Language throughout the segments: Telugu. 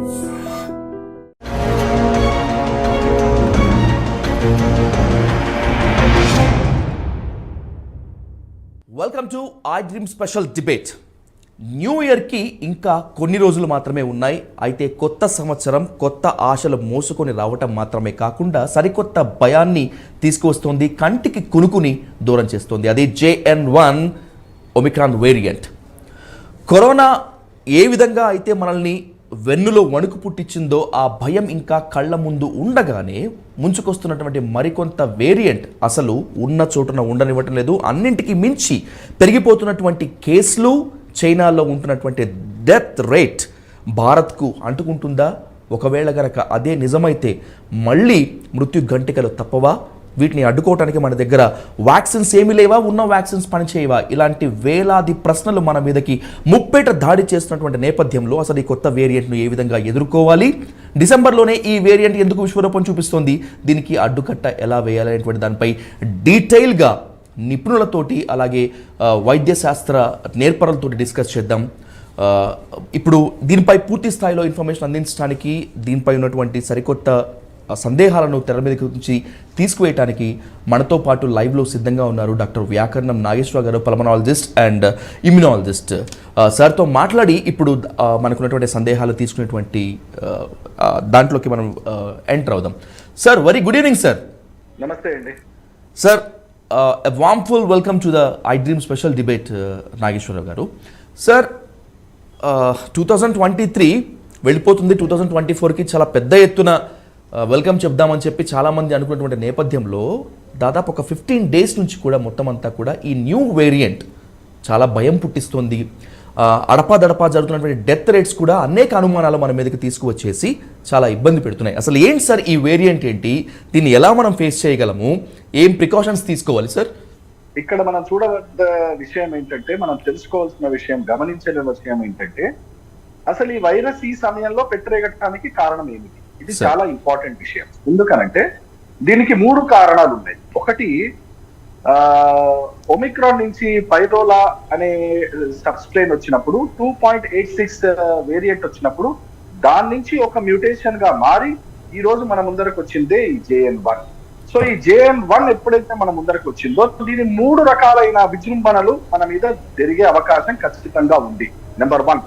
Welcome to I dream special debate. New ఇయర్కి ఇంకా కొన్ని రోజులు మాత్రమే ఉన్నాయి. అయితే కొత్త సంవత్సరం కొత్త ఆశలు మోసుకొని రావటం మాత్రమే కాకుండా సరికొత్త భయాన్ని తీసుకువస్తోంది, కంటికి కునుకుని దూరం చేస్తోంది. అది JN.1 ఒమిక్రాన్ వేరియంట్. కరోనా ఏ విధంగా అయితే మనల్ని వెన్నులో వణుకు పుట్టించిందో ఆ భయం ఇంకా కళ్ళ ముందు ఉండగానే ముంచుకొస్తున్నటువంటి మరికొంత వేరియంట్ అసలు ఉన్న చోటున ఉండనివ్వటం లేదు. అన్నింటికి మించి పెరిగిపోతున్నటువంటి కేసులు, చైనాలో ఉంటున్నటువంటి డెత్ రేట్ భారత్కు అంటుకుంటుందా? ఒకవేళ గనక అదే నిజమైతే మళ్ళీ మృత్యు గంటికలు తప్పవా? వీటిని అడ్డుకోవడానికి మన దగ్గర వ్యాక్సిన్స్ ఏమీ లేవా? ఉన్న వ్యాక్సిన్స్ పనిచేయవా? ఇలాంటి వేలాది ప్రశ్నలు మన మీదకి ముప్పేట దాడి చేస్తున్నటువంటి నేపథ్యంలో అసలు ఈ కొత్త వేరియంట్ను ఏ విధంగా ఎదుర్కోవాలి? డిసెంబర్లోనే ఈ వేరియంట్ ఎందుకు విశ్వరూపం చూపిస్తోంది? దీనికి అడ్డుకట్ట ఎలా వేయాలనేటువంటి దానిపై డీటెయిల్గా నిపుణులతోటి అలాగే వైద్య శాస్త్ర నేర్పరులతోటి డిస్కస్ చేద్దాం. ఇప్పుడు దీనిపై పూర్తి స్థాయిలో ఇన్ఫర్మేషన్ అందించడానికి, దీనిపై ఉన్నటువంటి సరికొత్త సందేహాలను తెర మీద నుంచి తీసుకువేయడానికి మనతో పాటు లైవ్లో సిద్ధంగా ఉన్నారు డాక్టర్ వ్యాకరణం నాగేశ్వరరావు గారు, పల్మనాలజిస్ట్ అండ్ ఇమ్యునాలజిస్ట్. సార్తో మాట్లాడి ఇప్పుడు మనకున్నటువంటి సందేహాలు తీసుకునేటువంటి దాంట్లోకి మనం ఎంటర్ అవుదాం. Sir, very good evening sir. నమస్తే అండి sir. A warmful welcome to the I Dream special debate, Nageswara Rao గారు. సార్, 2023 వెళ్ళిపోతుంది, 2024కి చాలా పెద్ద ఎత్తున వెల్కమ్ చెప్దామని చెప్పి చాలామంది అనుకున్నటువంటి నేపథ్యంలో దాదాపు ఒక 15 days నుంచి కూడా మొత్తం అంతా కూడా ఈ న్యూ వేరియంట్ చాలా భయం పుట్టిస్తుంది. అడపాదడపా జరుగుతున్నటువంటి డెత్ రేట్స్ కూడా అనేక అనుమానాలు మన మీదకి తీసుకువచ్చేసి చాలా ఇబ్బంది పెడుతున్నాయి. అసలు ఏంటి సార్ ఈ వేరియంట్ ఏంటి? దీన్ని ఎలా మనం ఫేస్ చేయగలము? ఏం ప్రికాషన్స్ తీసుకోవాలి సార్? ఇక్కడ మనం చూడవద్ద విషయం ఏంటంటే, మనం తెలుసుకోవాల్సిన విషయం, గమనించాల్సిన విషయం ఏంటంటే, అసలు ఈ వైరస్ ఈ సమయంలో పెట్టరేగటానికి కారణం ఏమిటి? ఇది చాలా ఇంపార్టెంట్ విషయం. ఎందుకనంటే దీనికి 3 కారణాలు ఉన్నాయి. ఒకటి, ఒమిక్రాన్ నుంచి పైరోలా అనే సబ్స్ట్రెయిన్ వచ్చినప్పుడు 2.86 వేరియంట్ వచ్చినప్పుడు దాని నుంచి ఒక మ్యూటేషన్ గా మారి ఈ రోజు మన ముందరకు వచ్చిందే ఈ JN.1. సో ఈ JN.1 ఎప్పుడైతే మన ముందరకు వచ్చిందో దీని 3 రకాలైన విజృంభణలు మన మీద జరిగే అవకాశం ఖచ్చితంగా ఉంది. నెంబర్ 1,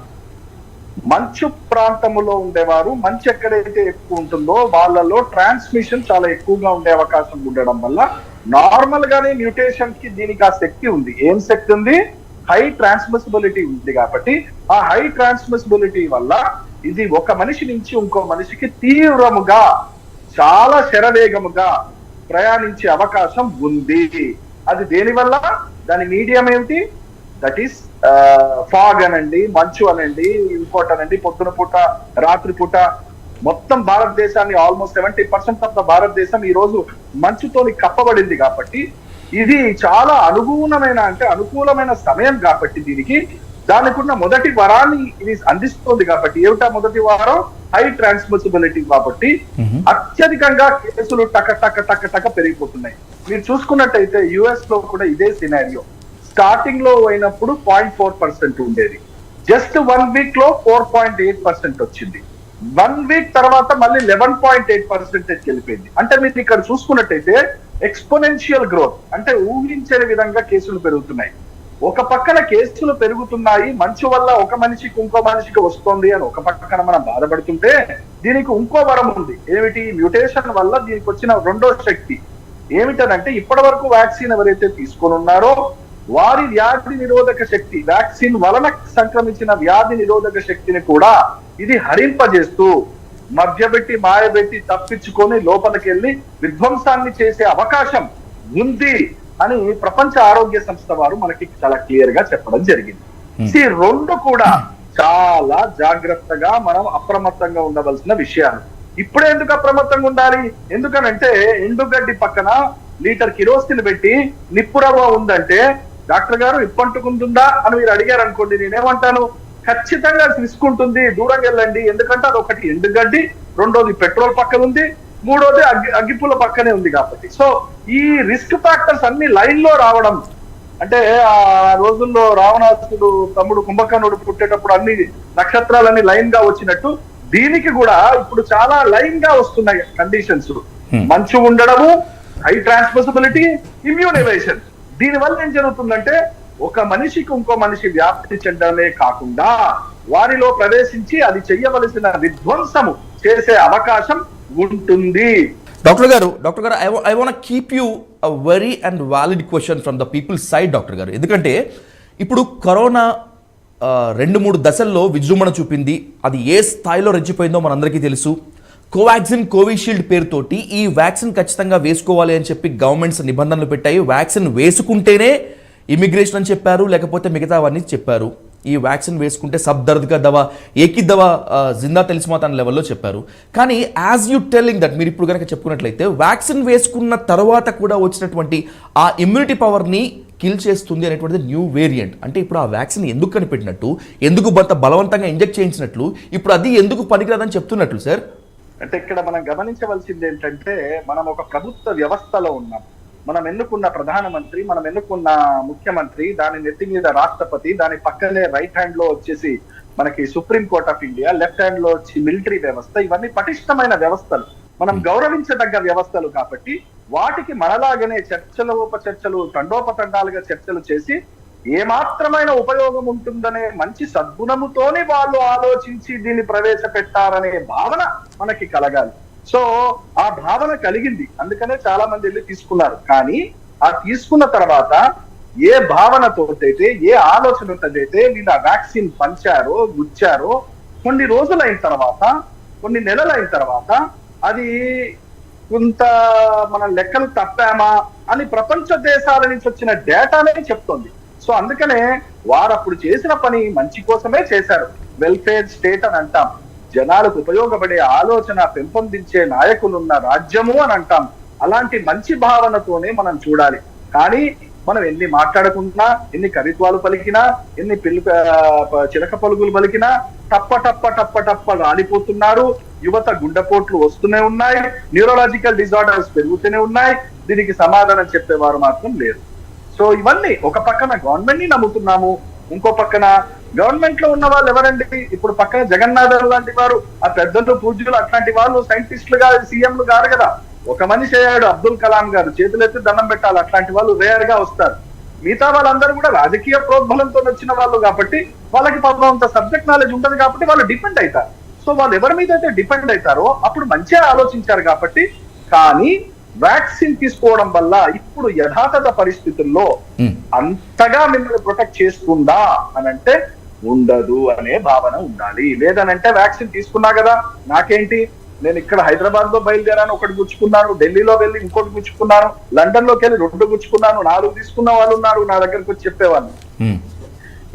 మంచు ప్రాంతంలో ఉండేవారు, మంచు ఎక్కడైతే ఎక్కువ ఉంటుందో వాళ్ళలో ట్రాన్స్మిషన్ చాలా ఎక్కువగా ఉండే అవకాశం ఉండడం వల్ల నార్మల్ గానే మ్యూటేషన్ కి దీనికి ఆ శక్తి ఉంది. ఏం శక్తి ఉంది? హై ట్రాన్స్మిసిబిలిటీ ఉంది. కాబట్టి ఆ హై ట్రాన్స్మిసిబిలిటీ వల్ల ఇది ఒక మనిషి నుంచి ఇంకో మనిషికి తీవ్రముగా, చాలా శరవేగముగా ప్రయాణించే అవకాశం ఉంది. అది దేనివల్ల? దాని మీడియం ఏమిటి? దట్ ఈస్ ఫాగ్ అనండి, మంచు అనండి, ఇంకోటి అనండి, పొద్దున పూట, రాత్రి పూట మొత్తం భారతదేశాన్ని ఆల్మోస్ట్ 70% ఆఫ్ ద భారతదేశం ఈ రోజు మంచుతోని కప్పబడింది. కాబట్టి ఇది చాలా అనుకూలమైన సమయం. కాబట్టి దానికి ఉన్న మొదటి వరాన్ని ఇది అందిస్తుంది. కాబట్టి ఏమిటా మొదటి వారం? High transmissibility. కాబట్టి అత్యధికంగా కేసులు టక పెరిగిపోతున్నాయి. మీరు చూసుకున్నట్టయితే US లో కూడా ఇదే సినారియో. స్టార్టింగ్ లో అయినప్పుడు 0.4% ఉండేది. జస్ట్ 1 week లో 4.8% వచ్చింది. 1 week తర్వాత మళ్ళీ 11.8% వెళ్ళిపోయింది. అంటే మీరు ఇక్కడ చూసుకున్నట్టయితే ఎక్స్పోనెన్షియల్ గ్రోత్, అంటే ఊహించని విధంగా కేసులు పెరుగుతున్నాయి. ఒక పక్కన కేసులు పెరుగుతున్నాయి, మంచు వల్ల ఒక మనిషికి ఇంకో మనిషికి వస్తుంది అని ఒక పక్కన మనం బాధపడుతుంటే, దీనికి ఇంకో వరం ఉంది. ఏమిటి? మ్యూటేషన్ వల్ల దీనికి వచ్చిన రెండో శక్తి ఏమిటనంటే, ఇప్పటి వరకు వ్యాక్సిన్ ఎవరైతే తీసుకొని ఉన్నారో వారి వ్యాధి నిరోధక శక్తి, వ్యాక్సిన్ వలన సంక్రమించిన వ్యాధి నిరోధక శక్తిని కూడా ఇది హరింపజేస్తూ మధ్యబెట్టి మాయబెట్టి తప్పించుకొని లోపలికి వెళ్ళి విధ్వంసాన్ని చేసే అవకాశం ఉంది అని ప్రపంచ ఆరోగ్య సంస్థ వారు మనకి చాలా క్లియర్ గా చెప్పడం జరిగింది. ఈ 2 కూడా చాలా జాగ్రత్తగా మనం అప్రమత్తంగా ఉండవలసిన విషయాలు. ఇప్పుడే ఎందుకు అప్రమత్తంగా ఉండాలి? ఎందుకనంటే ఎండుగడ్డి పక్కన లీటర్ కిరోసిన్ పెట్టి నిప్పురవ్వ ఉందంటే, డాక్టర్ గారు ఇప్పంటుకుంటుందా అని మీరు అడిగారు అనుకోండి, నేనేమంటాను? ఖచ్చితంగా తీసుకుంటుంది, దూరంగా వెళ్ళండి. ఎందుకంటే అది ఒకటి ఎండుగడ్డి, రెండోది పెట్రోల్ పక్కన ఉంది, మూడోది అగ్గిపుల్ల పక్కనే ఉంది. కాబట్టి సో ఈ రిస్క్ ఫ్యాక్టర్స్ అన్ని లైన్ లో రావడం, అంటే ఆ రోజుల్లో రావణాసుడు తమ్ముడు కుంభకర్ణుడు పుట్టేటప్పుడు అన్ని నక్షత్రాలన్నీ లైన్ గా వచ్చినట్టు దీనికి కూడా ఇప్పుడు చాలా లైన్ గా వస్తున్నాయి కండిషన్స్. మంచు ఉండడము, హై ట్రాన్స్మిసిబిలిటీ, ఇమ్యూన్ ఎవేషన్. దీని వల్ల ఏం జరుగుతుందంటే ఒక మనిషికి ఇంకో మనిషి వ్యాప్తి చెందడమే కాకుండా వారిలో ప్రవేశించి అది చెయ్యవలసిన విధ్వంసము చేసే అవకాశం ఉంటుంది. డాక్టర్ గారు I want keep you a very and valid question from the people side doctor గారు. ఎందుకంటే ఇప్పుడు కరోనా 2-3 దశల్లో విజృంభణ చూపింది. అది ఏ స్థాయిలో రెచ్చిపోయిందో మనందరికీ తెలుసు. కోవాక్సిన్, కోవిషీల్డ్ పేరుతోటి ఈ వ్యాక్సిన్ ఖచ్చితంగా వేసుకోవాలి అని చెప్పి గవర్నమెంట్స్ నిబంధనలు పెట్టాయి. వ్యాక్సిన్ వేసుకుంటేనే ఇమిగ్రేషన్ అని చెప్పారు, లేకపోతే మిగతావన్నీ చెప్పారు. ఈ వ్యాక్సిన్ వేసుకుంటే సబ్ దర్ద్గా దవా, ఏకి దవా జిందా తెలిసిమాత అనే లెవెల్లో చెప్పారు. కానీ యాజ్ యూ టెల్లింగ్ దట్, మీరు ఇప్పుడు కనుక చెప్పుకున్నట్లయితే వ్యాక్సిన్ వేసుకున్న తర్వాత కూడా వచ్చినటువంటి ఆ ఇమ్యూనిటీ పవర్ని కిల్ చేస్తుంది అనేటువంటిది న్యూ వేరియంట్. అంటే ఇప్పుడు ఆ వ్యాక్సిన్ ఎందుకు కనిపెట్టినట్టు, ఎందుకు బలవంతంగా ఇంజెక్ట్ చేయించినట్లు, ఇప్పుడు అది ఎందుకు పనికిరాదని చెప్తున్నట్లు సార్? అంటే ఇక్కడ మనం గమనించవలసింది ఏంటంటే, మనం ఒక ప్రభుత్వ వ్యవస్థలో ఉన్నాం. మనం ఎన్నుకున్న ప్రధానమంత్రి, మనం ఎన్నుకున్న ముఖ్యమంత్రి, దాని నెత్తి మీద రాష్ట్రపతి, దాని పక్కనే రైట్ హ్యాండ్ లో వచ్చేసి మనకి supreme court of India, left hand లో వచ్చి మిలిటరీ వ్యవస్థ. ఇవన్నీ పటిష్టమైన వ్యవస్థలు, మనం గౌరవించదగ్గ వ్యవస్థలు. కాబట్టి వాటికి మనలాగనే చర్చలు, ఉపచర్చలు, తండోపతండాలుగా చర్చలు చేసి ఏమాత్రమైన ఉపయోగం ఉంటుందనే మంచి సద్గుణముతోనే వాళ్ళు ఆలోచించి దీన్ని ప్రవేశపెట్టారనే భావన మనకి కలగాలి. సో ఆ భావన కలిగింది, అందుకనే చాలా మంది వెళ్ళి తీసుకున్నారు. కానీ ఆ తీసుకున్న తర్వాత ఏ భావనతోటైతే, ఏ ఆలోచనతోటైతే వీళ్ళు ఆ వ్యాక్సిన్ పంచారో, గుచ్చారో, కొన్ని రోజులైన తర్వాత, కొన్ని నెలలైన తర్వాత అది కొంత మన లెక్కలు తప్పామా అని ప్రపంచ దేశాల నుంచి వచ్చిన డేటానే చెప్తోంది. సో అందుకనే వారు అప్పుడు చేసిన పని మంచి కోసమే చేశారు. వెల్ఫేర్ స్టేట్ అని అంటాం, జనాలకు ఉపయోగపడే ఆలోచన పెంపొందించే నాయకులున్న రాజ్యము అని అంటాం. అలాంటి మంచి భావనతోనే మనం చూడాలి. కానీ మనం ఎన్ని మాట్లాడుకున్నా, ఎన్ని కవిత్వాలు పలికినా, ఎన్ని చిలక పలుకులు పలికినా టప్ప టప్ప టప్ప టప్ప రాలిపోతున్నారు. యువత గుండెపోట్లు వస్తూనే ఉన్నాయి, న్యూరలాజికల్ డిజార్డర్స్ పెరుగుతూనే ఉన్నాయి. దీనికి సమాధానం చెప్పేవారు మాత్రం లేరు. సో ఇవన్నీ ఒక పక్కన గవర్నమెంట్ ని నమ్ముతున్నాము, ఇంకో పక్కన గవర్నమెంట్ లో ఉన్న వాళ్ళు ఎవరండి? ఇప్పుడు పక్కన జగన్నాథన్ లాంటి వారు, ఆ పెద్దలు, పూజ్యులు, అట్లాంటి వాళ్ళు సైంటిస్టులుగా, సీఎంలు గారు కదా. ఒక మనిషి అయ్యాడు అబ్దుల్ కలాం గారు, చేతులెత్తి దండం పెట్టాలి. అట్లాంటి వాళ్ళు రేర్ గా వస్తారు. మిగతా వాళ్ళందరూ కూడా రాజకీయ ప్రోద్బలంతో వచ్చిన వాళ్ళు కాబట్టి వాళ్ళకి పాపం అంత సబ్జెక్ట్ నాలెడ్జ్ ఉంటుంది కాబట్టి వాళ్ళు డిపెండ్ అవుతారు. సో వాళ్ళు ఎవరి మీద అయితే డిపెండ్ అవుతారో అప్పుడు మంచిగా ఆలోచించారు కాబట్టి. కానీ వ్యాక్సిన్ తీసుకోవడం వల్ల ఇప్పుడు యథాతథ పరిస్థితుల్లో అంతగా మిమ్మల్ని ప్రొటెక్ట్ చేస్తుందా అని అంటే ఉండదు అనే భావన ఉండాలి. లేదనంటే వ్యాక్సిన్ తీసుకున్నా కదా, నాకేంటి, నేను ఇక్కడ హైదరాబాద్ లో బయలుదేరాను, ఒకటి గుచ్చుకున్నాను, ఢిల్లీలో వెళ్ళి ఇంకోటి గుచ్చుకున్నాను, లండన్ లోకి వెళ్ళి 2 గుచ్చుకున్నాను, 4 తీసుకున్న వాళ్ళు ఉన్నారు నా దగ్గరకు వచ్చి చెప్పేవాళ్ళు.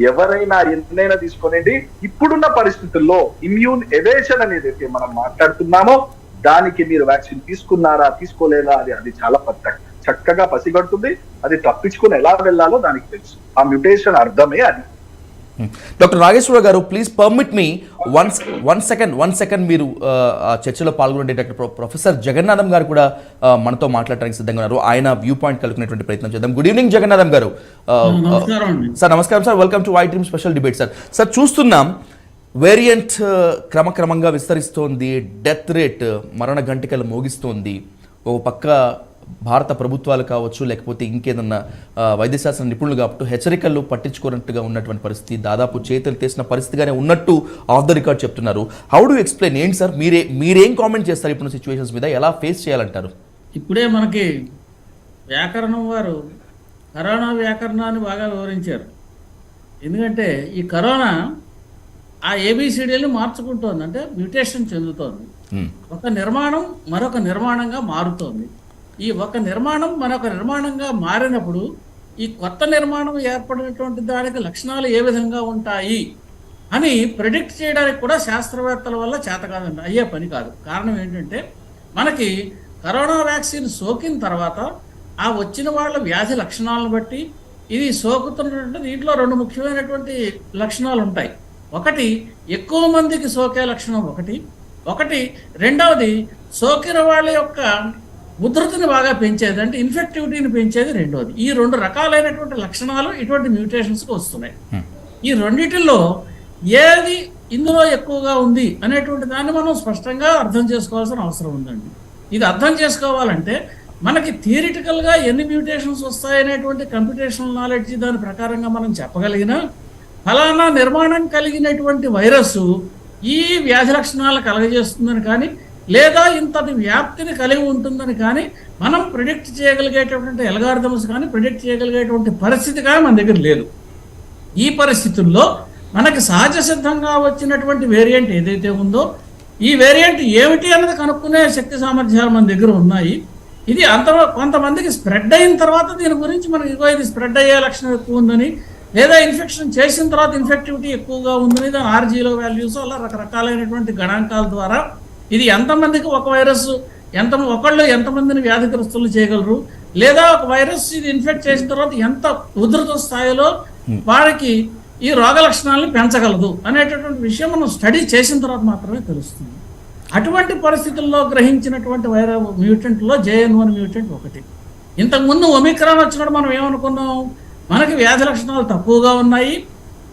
ఎవరైనా ఎన్నైనా తీసుకోనండి, ఇప్పుడున్న పరిస్థితుల్లో ఇమ్యూన్ ఎవేషన్ అనేది అయితే మనం మాట్లాడుతున్నామో దానికి మీరు వ్యాక్సిన్ తీసుకున్నారా, తీసుకోలేదా, అది చాలా చక్కగా పసిగడుతుంది. అది తప్పించుకుని ఎలా వెళ్ళాలో దానికి తెలుసు. ఆ మ్యూటేషన్ అర్థమే అది. డాక్టర్ నాగేశ్వర గారు, please permit me one second మీరు చర్చలో పాల్గొనే ప్రొఫెసర్ జగన్నాథం గారు కూడా మనతో మాట్లాడడానికి సిద్ధంగా ఉన్నారు. ఆయన వ్యూ పాయింట్ కలుగుకునేటువంటి ప్రయత్నం చేద్దాం. గుడ్ ఈవినింగ్ జగన్నాథం గారు. సార్ నమస్కారం sir, welcome to I dream special debate. Sir చూస్తున్నాం వేరియంట్ క్రమక్రమంగా విస్తరిస్తోంది, డెత్ రేట్ మరణ గంటికలు మోగిస్తోంది. ఒక పక్క భారత ప్రభుత్వాలు కావచ్చు, లేకపోతే ఇంకేదన్నా వైద్యశాస్త్ర నిపుణులు కాబట్టి హెచ్చరికలు పట్టించుకోనట్టుగా ఉన్నటువంటి పరిస్థితి, దాదాపు చేతులు తీసిన పరిస్థితిగానే ఉన్నట్టు ఆఫ్ ద రికార్డ్ చెప్తున్నారు. How do explain? ఏంటి సార్ మీరేం కామెంట్ చేస్తారు ఇప్పుడు సిచ్యువేషన్స్ మీద? ఎలా ఫేస్ చేయాలంటారు? ఇప్పుడే మనకి వ్యాకరణం వారు కరోనా వ్యాకరణాన్ని బాగా వివరించారు. ఎందుకంటే ఈ కరోనా ఆ ఏబిసిడీని మార్చుకుంటోంది, అంటే మ్యూటేషన్ చెందుతోంది. ఒక నిర్మాణం మరొక నిర్మాణంగా మారుతోంది. ఈ ఒక నిర్మాణం మరొక నిర్మాణంగా మారినప్పుడు ఈ కొత్త నిర్మాణం ఏర్పడినటువంటి దానికి లక్షణాలు ఏ విధంగా ఉంటాయి అని ప్రెడిక్ట్ చేయడానికి కూడా శాస్త్రవేత్తల వల్ల చేత కాదండి, అయ్యే పని కాదు. కారణం ఏంటంటే మనకి కరోనా వ్యాక్సిన్ సోకిన తర్వాత ఆ వచ్చిన వాళ్ళ వ్యాధి లక్షణాలను బట్టి ఇది సోకుతున్నటువంటి దీంట్లో 2 ముఖ్యమైనటువంటి లక్షణాలు ఉంటాయి. ఒకటి ఎక్కువ మందికి సోకే లక్షణం ఒకటి రెండవది సోకిన వాళ్ళ యొక్క ఉధృతిని బాగా పెంచేది, అంటే ఇన్ఫెక్టివిటీని పెంచేది రెండవది. ఈ 2 రకాలైనటువంటి లక్షణాలు ఇటువంటి మ్యూటేషన్స్కి వస్తున్నాయి. ఈ రెండిటిల్లో ఏది ఇందులో ఎక్కువగా ఉంది అనేటువంటి దాన్ని మనం స్పష్టంగా అర్థం చేసుకోవాల్సిన అవసరం ఉందండి. ఇది అర్థం చేసుకోవాలంటే మనకి థియరిటికల్గా ఎన్ని మ్యూటేషన్స్ వస్తాయనేటువంటి కంప్యూటేషనల్ నాలెడ్జ్ దాని ప్రకారంగా మనం చెప్పగలిగినా ఫలానా నిర్మాణం కలిగినటువంటి వైరస్ ఈ వ్యాధి లక్షణాలు కలగజేస్తుందని కానీ లేదా ఇంతటి వ్యాప్తిని కలిగి ఉంటుందని కానీ మనం ప్రిడిక్ట్ చేయగలిగేటటువంటి అల్గారిథమ్స్ కానీ ప్రిడిక్ట్ చేయగలిగేటువంటి పరిస్థితి కానీ మన దగ్గర లేదు. ఈ పరిస్థితుల్లో మనకి సహజ సిద్ధంగా వచ్చినటువంటి వేరియంట్ ఏదైతే ఉందో ఈ వేరియంట్ ఏమిటి అన్నది కనుక్కునే శక్తి సామర్థ్యాలు మన దగ్గర ఉన్నాయి. ఇది కొంతమందికి స్ప్రెడ్ అయిన తర్వాత దీని గురించి మనకి ఇది స్ప్రెడ్ అయ్యే లక్షణం ఎక్కువ ఉందని లేదా ఇన్ఫెక్షన్ చేసిన తర్వాత ఇన్ఫెక్టివిటీ ఎక్కువగా ఉందని దాని ఆర్జీలో వాల్యూస్ అలా రకరకాలైనటువంటి గణాంకాల ద్వారా ఇది ఎంతమందికి ఒక వైరస్ ఒకళ్ళు ఎంతమందిని వ్యాధిగ్రస్తులు చేయగలరు లేదా ఒక వైరస్ ఇది ఇన్ఫెక్ట్ చేసిన తర్వాత ఎంత ఉధృత స్థాయిలో వారికి ఈ రోగ లక్షణాలను పెంచగలదు అనేటటువంటి విషయం మనం స్టడీ చేసిన తర్వాత మాత్రమే తెలుస్తుంది. అటువంటి పరిస్థితుల్లో గ్రహించినటువంటి మ్యూటెంట్లో JN1 మ్యూటెంట్ ఒకటి. ఇంతకుముందు ఒమిక్రాన్ వచ్చినప్పుడు మనం ఏమనుకున్నాం, మనకి వ్యాధి లక్షణాలు తక్కువగా ఉన్నాయి,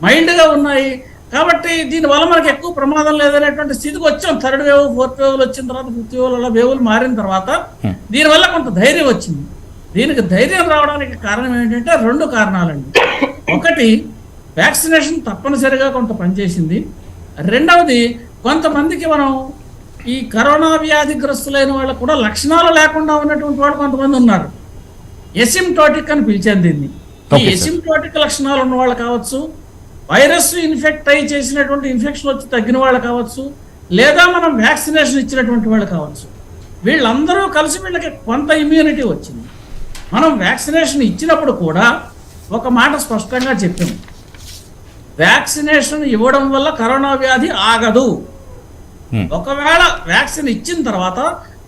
మైల్డ్గా ఉన్నాయి, కాబట్టి దీనివల్ల మనకి ఎక్కువ ప్రమాదం లేదనేటువంటి స్థితికి వచ్చాం. 3rd వేవ్ 4th వేవ్లు వచ్చిన తర్వాత 5th వేవ్ అలా వేవులు మారిన తర్వాత దీనివల్ల కొంత ధైర్యం వచ్చింది. దీనికి ధైర్యం రావడానికి కారణం ఏంటంటే 2 కారణాలండి. ఒకటి వ్యాక్సినేషన్ తప్పనిసరిగా కొంత పనిచేసింది. రెండవది కొంతమందికి మనం ఈ కరోనా వ్యాధిగ్రస్తులైన వాళ్ళకు కూడా లక్షణాలు లేకుండా ఉన్నటువంటి వాళ్ళు కొంతమంది ఉన్నారు. ఎసిమ్టోటిక్ అని పిలిచాను దీన్ని. ఈ ఎసిమ్టోటిక్ లక్షణాలు ఉన్న వాళ్ళు కావచ్చు, వైరస్ ఇన్ఫెక్ట్ అయ్యి చేసినటువంటి ఇన్ఫెక్షన్ వచ్చి తగ్గిన వాళ్ళు కావచ్చు, లేదా మనం వ్యాక్సినేషన్ ఇచ్చినటువంటి వాళ్ళు కావచ్చు. వీళ్ళందరూ కలిసి వీళ్ళకి కొంత ఇమ్యూనిటీ వచ్చింది. మనం వ్యాక్సినేషన్ ఇచ్చినప్పుడు కూడా ఒక మాట స్పష్టంగా చెప్పాము, వ్యాక్సినేషన్ ఇవ్వడం వల్ల కరోనా వ్యాధి ఆగదు. ఒకవేళ వ్యాక్సిన్ ఇచ్చిన తర్వాత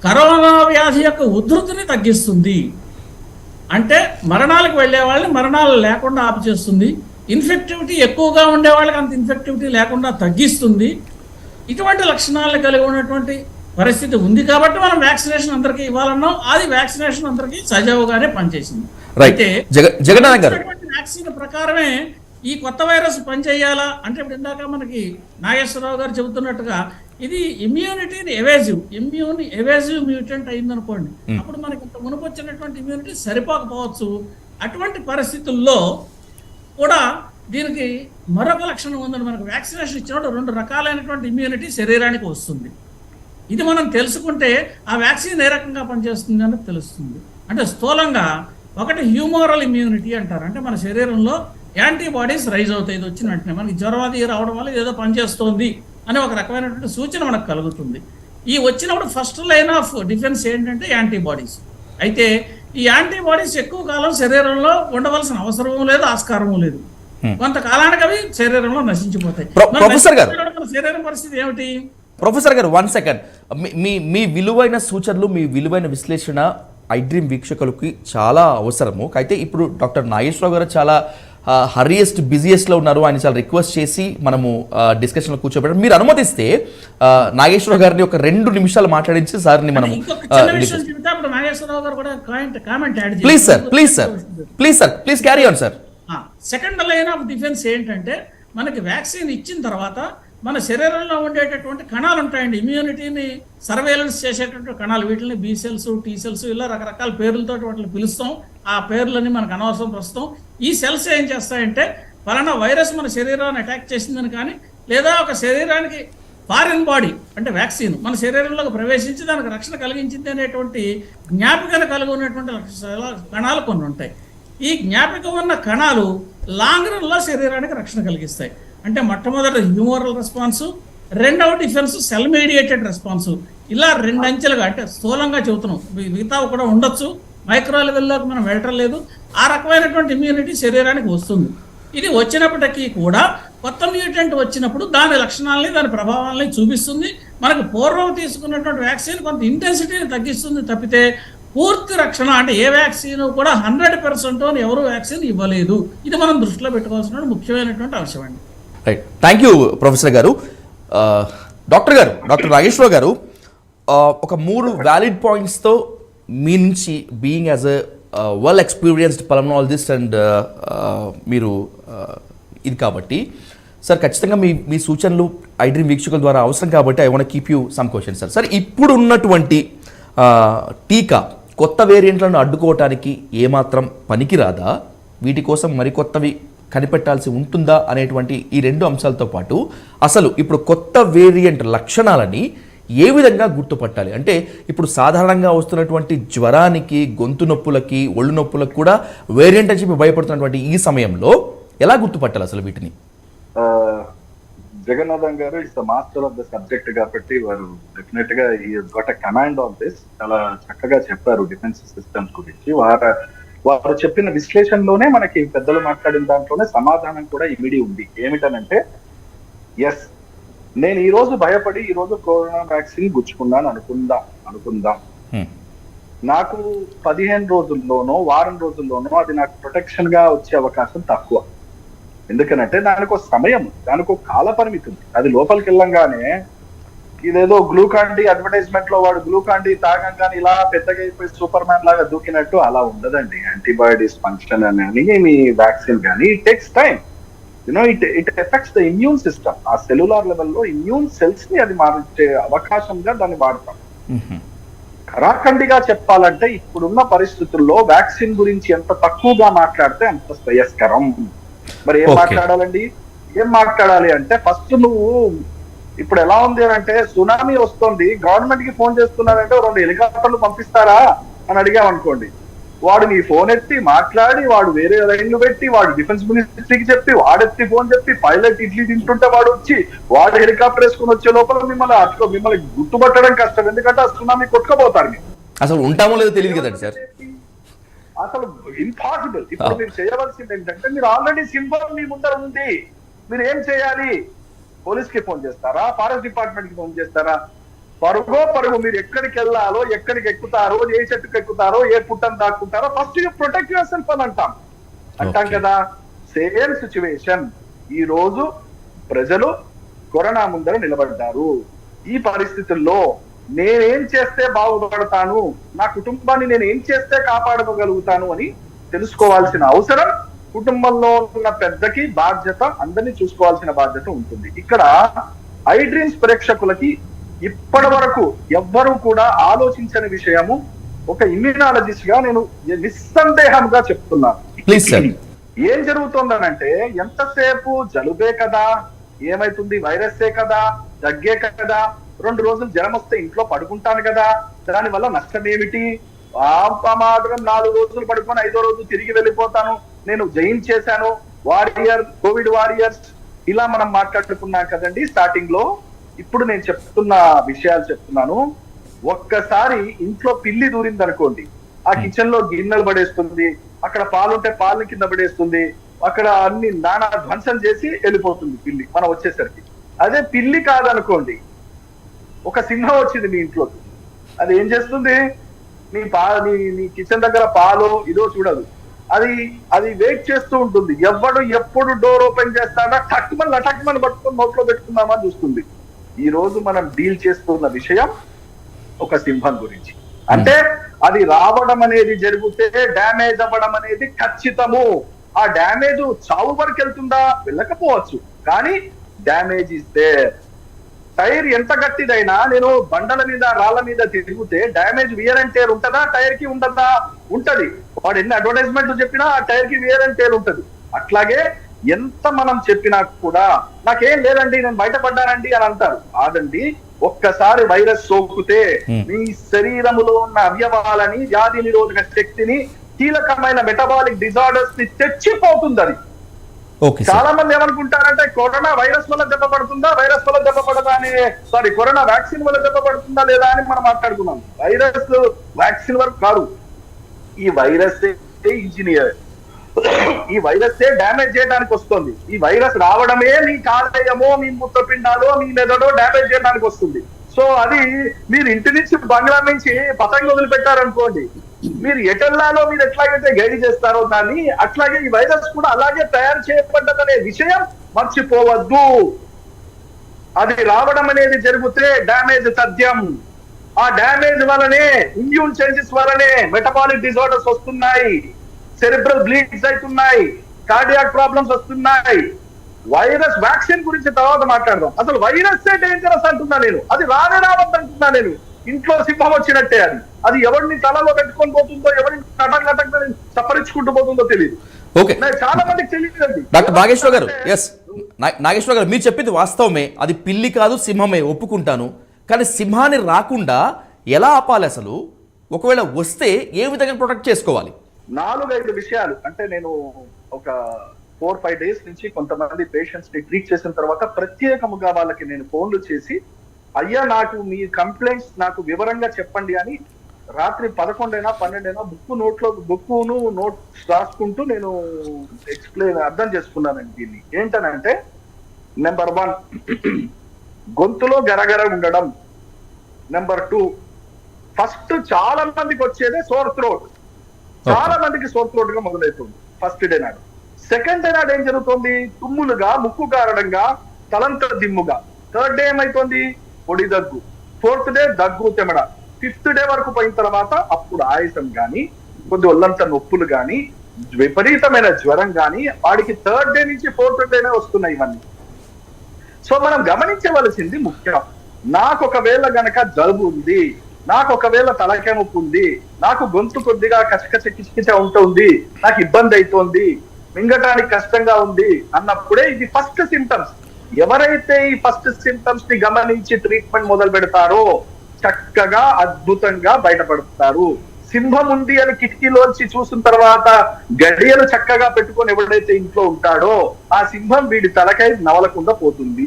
కరోనా వ్యాధి యొక్క ఉధృతిని తగ్గిస్తుంది, అంటే మరణాలకు వెళ్ళే వాళ్ళని మరణాలు లేకుండా ఆపిచేస్తుంది, ఇన్ఫెక్టివిటీ ఎక్కువగా ఉండే వాళ్ళకి అంత ఇన్ఫెక్టివిటీ లేకుండా తగ్గిస్తుంది. ఇటువంటి లక్షణాలను కలిగి ఉన్నటువంటి పరిస్థితి ఉంది కాబట్టి మనం వ్యాక్సినేషన్ అందరికీ ఇవ్వాలన్నాం. అది వ్యాక్సినేషన్ అందరికీ సజావుగానే పనిచేసింది. అయితే వ్యాక్సిన్ ప్రకారమే ఈ కొత్త వైరస్ పనిచేయాలా అంటే ఇప్పుడు ఇందాక మనకి నాగేశ్వరరావు గారు చెబుతున్నట్టుగా ఇది ఇమ్యూనిటీని ఎవేజివ్ మ్యూటెంట్ అయిందనుకోండి, అప్పుడు మనకి ఇంత మునుపు వచ్చినటువంటి ఇమ్యూనిటీ సరిపోకపోవచ్చు. అటువంటి పరిస్థితుల్లో కూడా దీనికి మరొక లక్షణం ఉందని మనకు వ్యాక్సినేషన్ ఇచ్చినప్పుడు 2 రకాలైనటువంటి ఇమ్యూనిటీ శరీరానికి వస్తుంది. ఇది మనం తెలుసుకుంటే ఆ వ్యాక్సిన్ ఏ రకంగా పనిచేస్తుంది అన్నది తెలుస్తుంది. అంటే స్థూలంగా ఒకటి హ్యూమోరల్ ఇమ్యూనిటీ అంటారు, అంటే మన శరీరంలో యాంటీబాడీస్ రైజ్ అవుతాయి. ఇది వచ్చిన వెంటనే మనకి జ్వరం అది రావడం వల్ల ఏదో పనిచేస్తోంది అనే ఒక రకమైనటువంటి సూచన మనకు కలుగుతుంది. ఈ వచ్చినప్పుడు ఫస్ట్ లైన్ ఆఫ్ డిఫెన్స్ ఏంటంటే యాంటీబాడీస్. అయితే ఈ యాంటీబాడీస్ ఎక్కువ కాలం శరీరంలో ఉండవలసిన అవసరము లేదు, ఆస్కారము లేదు. కొంతకాలానికి అవి శరీరంలో నశించిపోతాయి. శరీరం పరిస్థితి ఏమిటి? ప్రొఫెసర్ గారు 1 సెకండ్, మీ విలువైన సూచనలు, మీ విలువైన విశ్లేషణ iDream వీక్షకులకి చాలా అవసరము. అయితే ఇప్పుడు డాక్టర్ నాగేశ్వరరావు గారు చాలా బిజియెస్ట్లో ఉన్నారు. ఆయన చాలా రిక్వెస్ట్ చేసి మనము డిస్కషన్లో కూర్చోబెట్టారు. మీరు అనుమతిస్తే నాగేశ్వరరావు గారిని ఒక 2 నిమిషాలు మాట్లాడించి సార్ని మనం please carry on sir. Second line of defence ఏంటంటే మనకి వ్యాక్సిన్ ఇచ్చిన తర్వాత మన శరీరంలో ఉండేటటువంటి కణాలు ఉంటాయండి, ఇమ్యూనిటీని సర్వేలెన్స్ చేసేటటువంటి కణాలు, వీటిని B సెల్స్, T సెల్స్ ఇలా రకరకాల పేర్లతో వాటిని పిలుస్తాం. ఆ పేర్లని మనకు అనవసరం ప్రస్తుతం. ఈ సెల్స్ ఏం చేస్తాయంటే ఫలానా వైరస్ మన శరీరాన్ని అటాక్ చేసిందని కానీ లేదా ఒక శరీరానికి ఫారిన్ బాడీ అంటే వ్యాక్సిన్ మన శరీరంలోకి ప్రవేశించి దానికి రక్షణ కలిగించింది అనేటువంటి జ్ఞాపికను కలిగి ఉన్నటువంటి కణాలు కొన్ని ఉంటాయి. ఈ జ్ఞాపిక ఉన్న కణాలు లాంగ్ రన్లో శరీరానికి రక్షణ కలిగిస్తాయి. అంటే మొట్టమొదటి హ్యూమోరల్ రెస్పాన్స్, రెండవ డిఫెన్స్ సెల్ మీడియేటెడ్ రెస్పాన్స్. ఇలా 2 అంచెలుగా అంటే స్థూలంగా చెబుతున్నాం, మిగతా కూడా ఉండొచ్చు, మైక్రో లెవెల్లోకి మనం వెళ్ళటం లేదు. ఆ రకమైనటువంటి ఇమ్యూనిటీ శరీరానికి వస్తుంది. ఇది వచ్చినప్పటికీ కూడా కొత్త మ్యూటెంట్ వచ్చినప్పుడు దాని లక్షణాలని దాని ప్రభావాలని చూపిస్తుంది. మనకు పూర్వం తీసుకున్నటువంటి వ్యాక్సిన్ కొంత ఇంటెన్సిటీని తగ్గిస్తుంది తప్పితే పూర్తి రక్షణ అంటే ఏ వ్యాక్సిన్ కూడా 100% అని ఎవరు వ్యాక్సిన్ ఇవ్వలేదు. ఇది మనం దృష్టిలో పెట్టుకోవాల్సిన ముఖ్యమైనటువంటి అంశం అండి. రైట్, థ్యాంక్ యూ ప్రొఫెసర్ గారు. డాక్టర్ నాగేశ్వరరావు గారు, ఒక 3 వ్యాలిడ్ పాయింట్స్తో మీ నుంచి being as a well experienced pulmonologist and మీరు ఇది కాబట్టి సార్ ఖచ్చితంగా మీ సూచనలు ఐ డ్రీమ్ వీక్షకుల ద్వారా అవసరం కాబట్టి I want keep you some question sir ఇప్పుడు ఉన్నటువంటి టీకా కొత్త వేరియంట్లను అడ్డుకోవటానికి ఏమాత్రం పనికిరాదా, వీటి కోసం మరికొత్తవి కనిపెట్టాల్సి ఉంటుందా అనేటువంటి ఈ రెండు అంశాలతో పాటు అసలు ఇప్పుడు కొత్త వేరియంట్ లక్షణాలని ఏ విధంగా గుర్తుపట్టాలి? అంటే ఇప్పుడు సాధారణంగా వస్తున్నటువంటి జ్వరానికి, గొంతు నొప్పులకి, ఒళ్ళు నొప్పులకు కూడా వేరియంట్ అని చెప్పి భయపడుతున్నటువంటి ఈ సమయంలో ఎలా గుర్తుపట్టాలి అసలు వీటిని? జగన్నాథం గారు is the master of the subject కాబట్టి వారు డెఫినెట్ గా ఈ గట్ కమాండ్ ఆన్ దిస్. చాలా చక్కగా చెప్పారు డిఫెన్స్ సిస్టమ్స్ గురించి. వారు చెప్పిన విశ్లేషణలోనే మనకి పెద్దలు మాట్లాడిన దాంట్లోనే సమాధానం కూడా ఇమిడి ఉంది. ఏమిటనంటే, ఎస్, నేను ఈ రోజు భయపడి ఈ రోజు కరోనా వ్యాక్సిన్ గుచ్చుకున్నాను అనుకుందాం. నాకు 15 రోజుల్లోనో వారం రోజుల్లోనో అది నాకు ప్రొటెక్షన్ గా వచ్చే అవకాశం తక్కువ. ఎందుకనంటే దానికి ఒక సమయం, దానికి ఒక కాల పరిమితి ఉంది. అది లోపలికి వెళ్ళంగానే ఇదేదో గ్లూకాన్ డి అడ్వర్టైజ్మెంట్ లో వాడు గ్లూకాన్ డి తాగంగానే ఇలా పెద్దగా అయిపోయి సూపర్ మ్యాన్ లాగా దూకినట్టు అలా ఉండదండి. యాంటీబయాటిక్స్ ఫంక్షన్ అని మీ వ్యాక్సిన్ కానీ it takes time. It effects the immune system. ఆ సెల్యులార్ లెవెల్లో ఇమ్యూన్ సెల్స్ ని అది మార్చే అవకాశంగా దాన్ని వాడతాం. కరాఖండిగా చెప్పాలంటే ఇప్పుడున్న పరిస్థితుల్లో వ్యాక్సిన్ గురించి ఎంత తక్కువగా మాట్లాడితే అంత శ్రేయస్కరం. మరి ఏం మాట్లాడాలండి? ఏం మాట్లాడాలి అంటే, ఫస్ట్ నువ్వు ఇప్పుడు ఎలా ఉంది అని అంటే, సునామీ వస్తుంది, గవర్నమెంట్ కి ఫోన్ చేస్తున్నారంటే 2 హెలికాప్టర్లు పంపిస్తారా అని అడిగామనుకోండి, వాడు నీ ఫోన్ ఎత్తి మాట్లాడి, వాడు వేరే లైన్లు పెట్టి, వాడు డిఫెన్స్ మినిస్ట్రీకి చెప్పి, వాడెత్తి ఫోన్ చెప్పి, పైలట్ ఇడ్లీ తింటుంటే వాడు వచ్చి, వాడు హెలికాప్టర్ వేసుకుని వచ్చే లోపల మిమ్మల్ని గుర్తుపట్టడం కష్టం. ఎందుకంటే ఆ సునామీ కొట్టుకోపోతారు. మీరు అసలు ఉంటామో లేదో తెలియదు కదండి సార్. అసలు ఇంపాసిబుల్. ఇప్పుడు మీరు చేయవలసింది ఏంటంటే, మీరు ఆల్రెడీ సింబల్ మీ ముందర ఉంది. మీరు ఏం చేయాలి? పోలీస్ కి ఫోన్ చేస్తారా? ఫారెస్ట్ డిపార్ట్మెంట్ కి ఫోన్ చేస్తారా? పరుగు మీరు ఎక్కడికి వెళ్ళాలో, ఎక్కడికి ఎక్కుతారో, ఏ చెట్టుకు ఎక్కుతారో, ఏ పుట్టను దాక్కుంటారో first you protect yourself అని అంటాం కదా. Same situation. ఈ రోజు ప్రజలు కరోనా ముందర నిలబడ్డారు. ఈ పరిస్థితుల్లో నేనేం చేస్తే బాగుపడతాను, నా కుటుంబాన్ని నేను ఏం చేస్తే కాపాడుకోగలుగుతాను అని తెలుసుకోవాల్సిన అవసరం కుటుంబంలో ఉన్న పెద్దకి బాధ్యత, అందరినీ చూసుకోవాల్సిన బాధ్యత ఉంటుంది. ఇక్కడ ఐ డ్రీమ్స్ ప్రేక్షకులకి ఇప్పటి వరకు ఎవ్వరూ కూడా ఆలోచించని విషయము ఒక ఇమ్యూనాలజిస్ట్ గా నేను నిస్సందేహంగా చెప్తున్నాను. Please sir. ఏం జరుగుతుందనంటే, ఎంతసేపు జలుబే కదా, ఏమైతుంది, వైరస్సే కదా, దగ్గే కదా, 2 రోజులు జ్వరం వస్తే ఇంట్లో పడుకుంటాను కదా, దానివల్ల నష్టం ఏమిటి? మాత్రం 4 రోజులు పడుకొని 5వ రోజు తిరిగి వెళ్ళిపోతాను, నేను జయించేశాను, కోవిడ్ వారియర్స్, ఇలా మనం మాట్లాడుకున్నాం కదండి స్టార్టింగ్ లో. ఇప్పుడు నేను చెప్తున్న విషయాలు చెప్తున్నాను. ఒక్కసారి ఇంట్లో పిల్లి దూరింది అనుకోండి, ఆ కిచెన్ లో గిన్నెలు పడేస్తుంది, అక్కడ పాలుంటే పాలను కింద పడేస్తుంది, అక్కడ అన్ని నానా ధ్వంసం చేసి వెళ్ళిపోతుంది పిల్లి మనం వచ్చేసరికి. అదే పిల్లి కాదనుకోండి, ఒక సింహం వచ్చింది మీ ఇంట్లోకి, అది ఏం చేస్తుంది? నీ కిచెన్ దగ్గర పాలు ఇదో చూడదు, అది వెయిట్ చేస్తూ ఉంటుంది. ఎప్పుడు డోర్ ఓపెన్ చేస్తాడా లటక్మని పట్టుకొని నోట్లో పెట్టుకుందామని చూస్తుంది. ఈ రోజు మనం డీల్ చేస్తున్న విషయం ఒక సింహం గురించి. అంటే అది రావడం అనేది జరిగితే డ్యామేజ్ అవ్వడం అనేది ఖచ్చితము. ఆ డ్యామేజ్ చావు వరకు వెళ్తుందా? వెళ్ళకపోవచ్చు, కానీ డ్యామేజ్ ఇస్ దేర్. టైర్ ఎంత గట్టిదైనా, నేను బండల మీద రాళ్ల మీద తిరిగితే డ్యామేజ్ వియర్ అండ్ టేర్ ఉంటుందా? టైర్ కి ఉండదా? ఉంటది. వాడు ఎన్ని అడ్వర్టైజ్మెంట్ చెప్పినా ఆ టైర్ కి వియర్ అండ్ టేర్ ఉంటది. అట్లాగే ఎంత మనం చెప్పినా కూడా నాకేం లేదండి, నేను బయటపడ్డానండి అని అంటారు. కాదండి, ఒక్కసారి వైరస్ సోకితే మీ శరీరములో ఉన్న అవయవాలని, వ్యాధి నిరోధక శక్తిని, కీలకమైన మెటబాలిక్ డిజార్డర్స్ ని తెచ్చిపోతుంది. అది చాలా మంది ఏమనుకుంటారంటే, కరోనా వైరస్ వల్ల దెబ్బ పడుతుందా, వైరస్ వల్ల దెబ్బ పడదా అని, కరోనా వ్యాక్సిన్ వల్ల దెబ్బ పడుతుందా లేదా అని మనం మాట్లాడుకున్నాం. వైరస్ వ్యాక్సిన్ వరకు కాదు, ఈ వైరస్ ఇంజనీర్, ఈ వైరస్ డ్యామేజ్ చేయడానికి వస్తుంది. ఈ వైరస్ రావడమే మీ కాలేయమో, మీ మూత్రపిండాలో, మీ మెదడో డ్యామేజ్ చేయడానికి వస్తుంది. సో అది మీరు ఇంటి నుంచి, బంగ్లా నుంచి పతంగి వదిలిపెట్టారనుకోండి, మీరు ఎటెల్లాలో మీరు ఎట్లాగైతే గైడ్ చేస్తారో దాన్ని, అట్లాగే ఈ వైరస్ కూడా అలాగే తయారు చేయబడ్డదనే విషయం మర్చిపోవద్దు. అది రావడం అనేది జరిగితే డ్యామేజ్ తథ్యం. ఆ డ్యామేజ్ వలనే, ఇమ్యూన్ చేంజెస్ వలనే మెటబాలిక్ డిజార్డర్స్ వస్తున్నాయి, సెరిబ్రల్ బ్లీడ్స్ అవుతున్నాయి, కార్డియాక్ ప్రాబ్లమ్స్ వస్తున్నాయి, వైరస్ వ్యాక్సిన్ గురించి తర్వాత మాట్లాడదాం. అసలు వైరస్ డేంజరస్ అంటున్నా నేను, అది రావద్దు అంటున్నా నేను. ఇంట్లో సింహం వచ్చినట్టే అది ఎవరిని తలలో పెట్టుకొని పోతుందో, ఎవరిని కటక్ సపరించుకుంటూ పోతుందో తెలియదు. ఓకే, చాలా మందికి తెలియదండి. డాక్టర్ నాగేశ్వర గారు, ఎస్ నాగేశ్వర గారు, మీరు చెప్పింది వాస్తవమే. అది పిల్లి కాదు సింహమే, ఒప్పుకుంటాను. కానీ సింహాన్ని రాకుండా ఎలా ఆపాలి అసలు? ఒకవేళ వస్తే ఏ విధంగా ప్రొటెక్ట్ చేసుకోవాలి? 4-5 విషయాలు అంటే నేను ఒక 4-5 days నుంచి కొంతమంది పేషెంట్స్ ని ట్రీట్ చేసిన తర్వాత ప్రత్యేకముగా వాళ్ళకి నేను ఫోన్లు చేసి, అయ్యా నాకు మీ కంప్లైంట్స్ నాకు వివరంగా చెప్పండి అని రాత్రి 11 అయినా 12 అయినా బుక్కును నోట్స్ రాసుకుంటూ నేను అర్థం చేసుకున్నానండి. దీన్ని ఏంటనంటే, నెంబర్ 1 గొంతులో గరగర ఉండడం. నెంబర్ 2 ఫస్ట్ చాలా మందికి వచ్చేదే సోర్ థ్రోట్. చాలా మందికి సోర్ థ్రోట్ గా మొదలవుతుంది ఫస్ట్ డే నాడు. సెకండ్ డే నాడు ఏం జరుగుతుంది? తుమ్ములుగా, ముక్కు కారడంగా, తలంత దిమ్ముగా. థర్డ్ డే ఏమైతుంది? పొడి దగ్గు. ఫోర్త్ డే దగ్గు తెమడ. ఫిఫ్త్ డే వరకు పోయిన తర్వాత అప్పుడు ఆయాసం గాని, కొద్ది ఒళ్ళంత నొప్పులు గాని, విపరీతమైన జ్వరం గాని, వాడికి థర్డ్ డే నుంచి ఫోర్త్ డేనే వస్తున్నాయి ఇవన్నీ. సో మనం గమనించవలసింది ముఖ్యం. నాకు ఒకవేళ గనక జలుబు ఉంది, నాకు ఒకవేళ తలకాయ నొప్పి ఉంది, నాకు గొంతు కొద్దిగా కచకచ కిచకిచ ఉంటుంది, నాకు ఇబ్బంది అవుతోంది, మింగటానికి కష్టంగా ఉంది అన్నప్పుడే ఇది ఫస్ట్ సింటమ్స్. ఎవరైతే ఈ ఫస్ట్ సింటమ్స్ ని గమనించి ట్రీట్మెంట్ మొదలు పెడతారో చక్కగా అద్భుతంగా బయటపడతారు. సింహం ఉంది అని కిటికీలోంచి చూసిన తర్వాత గడియలు చక్కగా పెట్టుకొని ఎవడైతే ఇంట్లో ఉంటాడో ఆ సింహం వీడి తలకై నవలకుండా పోతుంది.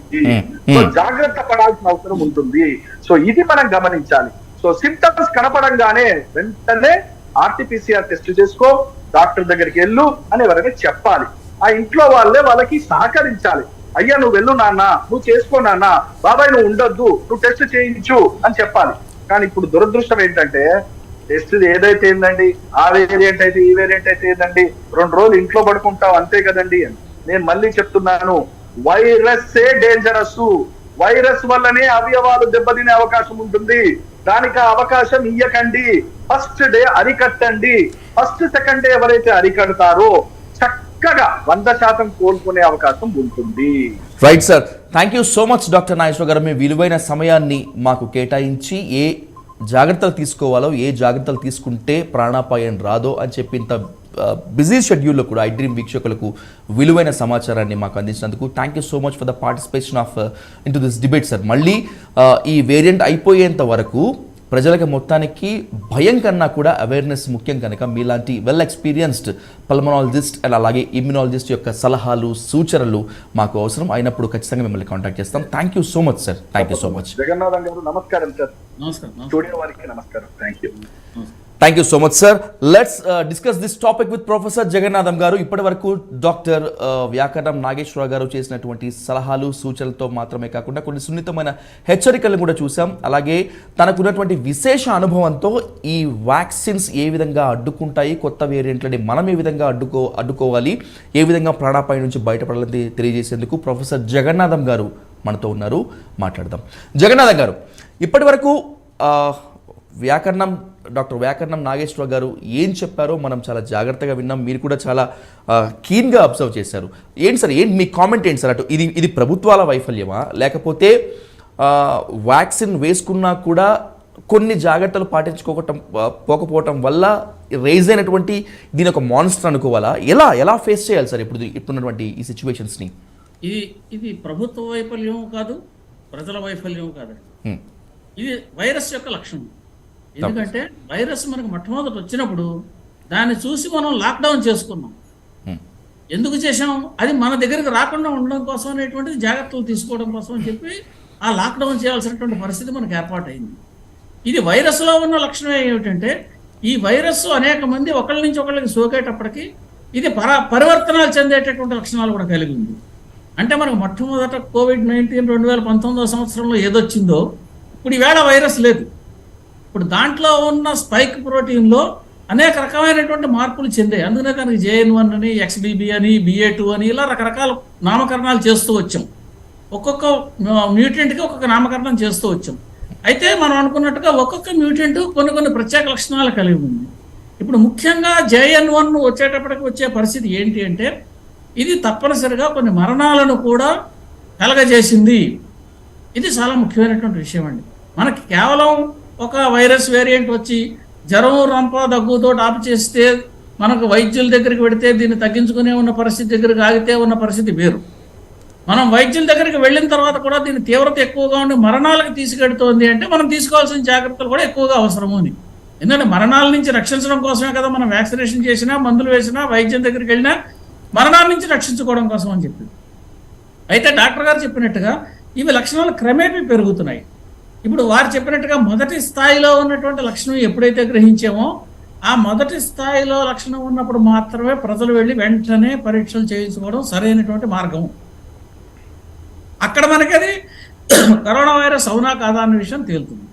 సో జాగ్రత్త పడాల్సిన అవసరం ఉంటుంది. సో ఇది మనం గమనించాలి. సో సింటమ్స్ కనపడంగానే వెంటనే ఆర్టీపీసీఆర్ టెస్ట్ చేసుకో, డాక్టర్ దగ్గరికి వెళ్ళు అని ఎవరైనా చెప్పాలి. ఆ ఇంట్లో వాళ్ళకి సహకరించాలి. అయ్యా నువ్వు వెళ్ళు నాన్న, నువ్వు చేసుకో నాన్న, బాబాయ్ నువ్వు ఉండొద్దు, నువ్వు టెస్ట్ చేయించు అని చెప్పాలి. కానీ ఇప్పుడు దురదృష్టం ఏంటంటే, టెస్ట్ ఏదైతే ఏందండి, ఆ వేరియంట్ అయితే ఈ వేరియంట్ అయితే ఏందండి, 2 రోజులు ఇంట్లో పడుకుంటావు అంతే కదండి అని. నేను మళ్ళీ చెప్తున్నాను, వైరస్ డేంజరస్. వైరస్ వల్లనే అవయవాలు దెబ్బతినే అవకాశం ఉంటుంది. దానికి అవకాశం ఇయ్యకండి. ఫస్ట్ డే అరికట్టండి. ఫస్ట్ సెకండ్ డే ఎవరైతే అరికడతారో చక్కగా 100% కోలుకునే అవకాశం ఉంటుంది. Right sir, thank you so much doctor Nageswara గారు. మీ విలువైన సమయాన్ని మాకు కేటాయించి ఏ జాగ్రత్తలు తీసుకోవాలో, ఏ జాగ్రత్తలు తీసుకుంటే ప్రాణాపాయం రాదో అని చెప్పి ఇంత బిజీ షెడ్యూల్లో కూడా ఐ డ్రీమ్ వీక్షకులకు విలువైన సమాచారాన్ని మాకు అందించినందుకు thank you so much for the participation of in to this debate sir. మళ్ళీ ఈ వేరియంట్ అయిపోయేంత వరకు ప్రజలకు మొత్తానికి భయం కన్నా కూడా అవేర్నెస్ ముఖ్యం కనుక మీలాంటి వెల్ ఎక్స్పీరియన్స్డ్ పల్మనాలజిస్ట్ అండ్ అలాగే ఇమ్యునాలజిస్ట్ యొక్క సలహాలు, సూచనలు మాకు అవసరం అయినప్పుడు ఖచ్చితంగా మిమ్మల్ని కాంటాక్ట్ చేస్తాం. Thank you so much sir. Thank you so much. Jagannatham గారు నమస్కారం సార్. నమస్కారం. స్టూడియో వారికి నమస్కారం. Thank you. Thank you so much sir. Let's discuss this topic with professor Jagannatham గారు. ఇప్పటి వరకు డాక్టర్ వ్యాకరణం నాగేశ్వర గారు చేసినటువంటి సలహాలు, సూచనలతో మాత్రమే కాకుండా కొన్ని సున్నితమైన హెచ్చరికలను కూడా చూసాం. అలాగే తనకున్నటువంటి విశేష అనుభవంతో ఈ వ్యాక్సిన్స్ ఏ విధంగా అడ్డుకుంటాయి, కొత్త వేరియంట్లని మనం ఏ విధంగా అడ్డుకోవాలి, ఏ విధంగా ప్రాణాపాయం నుంచి బయటపడాలని తెలియజేసేందుకు ప్రొఫెసర్ జగన్నాథం గారు మనతో ఉన్నారు. మాట్లాడదాం. జగన్నాథం గారు, ఇప్పటి వరకు డాక్టర్ వ్యాకరణం నాగేశ్వర గారు ఏం చెప్పారో మనం చాలా జాగ్రత్తగా విన్నాం. మీరు కూడా చాలా కీన్గా అబ్జర్వ్ చేశారు. ఏంటి సార్, మీ కామెంట్ ఏంటి సార్? అటు ఇది ప్రభుత్వాల వైఫల్యమా, లేకపోతే వ్యాక్సిన్ వేసుకున్నా కూడా కొన్ని జాగ్రత్తలు పోకపోవటం వల్ల రైజ్ అయినటువంటి దీని ఒక మాన్స్టర్ అనుకోవాలా? ఎలా ఫేస్ చేయాలి సార్ ఇప్పుడున్నటువంటి ఈ సిచ్యువేషన్స్ని? ఇది ప్రభుత్వ వైఫల్యం కాదు, ప్రజల వైఫల్యం కాదు. ఇది వైరస్ యొక్క లక్షణం. ఎందుకంటే వైరస్ మనకు మొట్టమొదటి వచ్చినప్పుడు దాన్ని చూసి మనం లాక్డౌన్ చేసుకున్నాం. ఎందుకు చేసాం? అది మన దగ్గరికి రాకుండా ఉండడం కోసం అనేటువంటిది జాగ్రత్తలు తీసుకోవడం కోసం అని చెప్పి ఆ లాక్డౌన్ చేయాల్సినటువంటి పరిస్థితి మనకు ఏర్పాటైంది. ఇది వైరస్లో ఉన్న లక్షణం ఏమిటంటే, ఈ వైరస్ అనేక మంది ఒకళ్ళ నుంచి ఒకళ్ళకి సోకేటప్పటికి ఇది పరివర్తనాలు చెందేటటువంటి లక్షణాలు కూడా కలిగి ఉంది. అంటే మనకు మొట్టమొదట కోవిడ్-19 2019 సంవత్సరంలో ఏదొచ్చిందో ఇప్పుడు ఈవేళ వైరస్ లేదు. ఇప్పుడు దాంట్లో ఉన్న స్పైక్ ప్రోటీన్లో అనేక రకమైనటువంటి మార్పులు చెందాయి. అందుకనే దానికి JN1 అని, XBB అని, BA2 అని ఇలా రకరకాల నామకరణాలు చేస్తూ వచ్చాం. ఒక్కొక్క మ్యూటెంట్కి ఒక్కొక్క నామకరణం చేస్తూ వచ్చాం. అయితే మనం అనుకున్నట్టుగా ఒక్కొక్క మ్యూటెంట్ కొన్ని ప్రత్యేక లక్షణాలు కలిగి ఉంది. ఇప్పుడు ముఖ్యంగా JN1 వచ్చేటప్పటికి వచ్చే పరిస్థితి ఏంటి అంటే, ఇది తప్పనిసరిగా కొన్ని మరణాలను కూడా కలగజేసింది. ఇది చాలా ముఖ్యమైనటువంటి విషయం అండి. మనకి కేవలం ఒక వైరస్ వేరియంట్ వచ్చి జ్వరం రంప దగ్గుతో ఆపు చేస్తే మనకు వైద్యుల దగ్గరికి వెడితే దీన్ని తగ్గించుకునే ఉన్న పరిస్థితి దగ్గరికి ఆగితే ఉన్న పరిస్థితి వేరు. మనం వైద్యుల దగ్గరికి వెళ్ళిన తర్వాత కూడా దీని తీవ్రత ఎక్కువగా ఉండి మరణాలకు తీసుకెడుతోంది అంటే మనం తీసుకోవాల్సిన జాగ్రత్తలు కూడా ఎక్కువగా అవసరము అని. ఎందుకంటే మరణాల నుంచి రక్షించడం కోసమే కదా మనం వ్యాక్సినేషన్ చేసినా, మందులు వేసినా, వైద్యం దగ్గరికి వెళ్ళినా మరణాల నుంచి రక్షించుకోవడం కోసం అని చెప్పి. అయితే డాక్టర్ గారు చెప్పినట్టుగా ఇవి లక్షణాలు క్రమేపీ పెరుగుతున్నాయి. ఇప్పుడు వారు చెప్పినట్టుగా మొదటి స్థాయిలో ఉన్నటువంటి లక్షణం ఎప్పుడైతే గ్రహించామో ఆ మొదటి స్థాయిలో లక్షణం ఉన్నప్పుడు మాత్రమే ప్రజలు వెళ్ళి వెంటనే పరీక్షలు చేయించుకోవడం సరైనటువంటి మార్గం. అక్కడ మనకి అది కరోనా వైరస్ అవునా కాదా అన్న విషయం తేలుతుంది.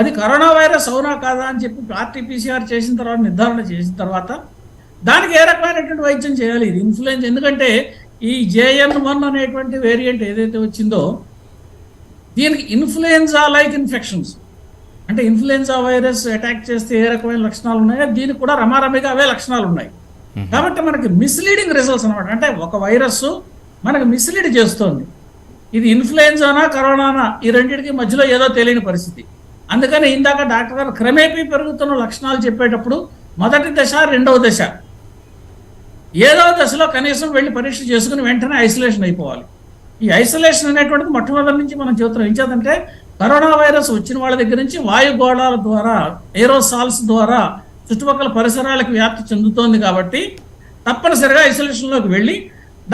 అది కరోనా వైరస్ అవునా కాదా అని చెప్పి RT-PCR చేసిన తర్వాత నిర్ధారణ చేసిన తర్వాత దానికి ఏ రకమైనటువంటి వైద్యం చేయాలి. ఇది ఇన్ఫ్లుయెన్స్, ఎందుకంటే ఈ JN.1 అనేటువంటి వేరియంట్ ఏదైతే వచ్చిందో దీనికి ఇన్ఫ్లుయెన్జా లైక్ ఇన్ఫెక్షన్స్, అంటే ఇన్ఫ్లుయెన్జా వైరస్ అటాక్ చేస్తే ఏ రకమైన లక్షణాలు ఉన్నాయో దీనికి కూడా రమారమిగా అవే లక్షణాలు ఉన్నాయి. కాబట్టి మనకి మిస్లీడింగ్ రిజల్ట్స్ అనమాట. అంటే ఒక వైరస్ మనకి మిస్లీడ్ చేస్తోంది. ఇది ఇన్ఫ్లుయెన్జానా కరోనానా ఈ రెండింటికి మధ్యలో ఏదో తెలియని పరిస్థితి. అందుకని ఇందాక డాక్టర్ గారు క్రమేపీ పెరుగుతున్న లక్షణాలు చెప్పేటప్పుడు మొదటి దశ, రెండవ దశ, ఏదవ దశలో కనీసం వెళ్ళి పరీక్ష చేసుకుని వెంటనే ఐసోలేషన్ అయిపోవాలి. ఈ ఐసోలేషన్ అనేటువంటిది మొట్టమొదటి నుంచి మనం చెబుతున్నాం. ఏం చేద్దంటే కరోనా వైరస్ వచ్చిన వాళ్ళ దగ్గర నుంచి వాయుగోళాల ద్వారా, ఏరోసాల్స్ ద్వారా చుట్టుపక్కల పరిసరాలకు వ్యాప్తి చెందుతోంది. కాబట్టి తప్పనిసరిగా ఐసోలేషన్లోకి వెళ్ళి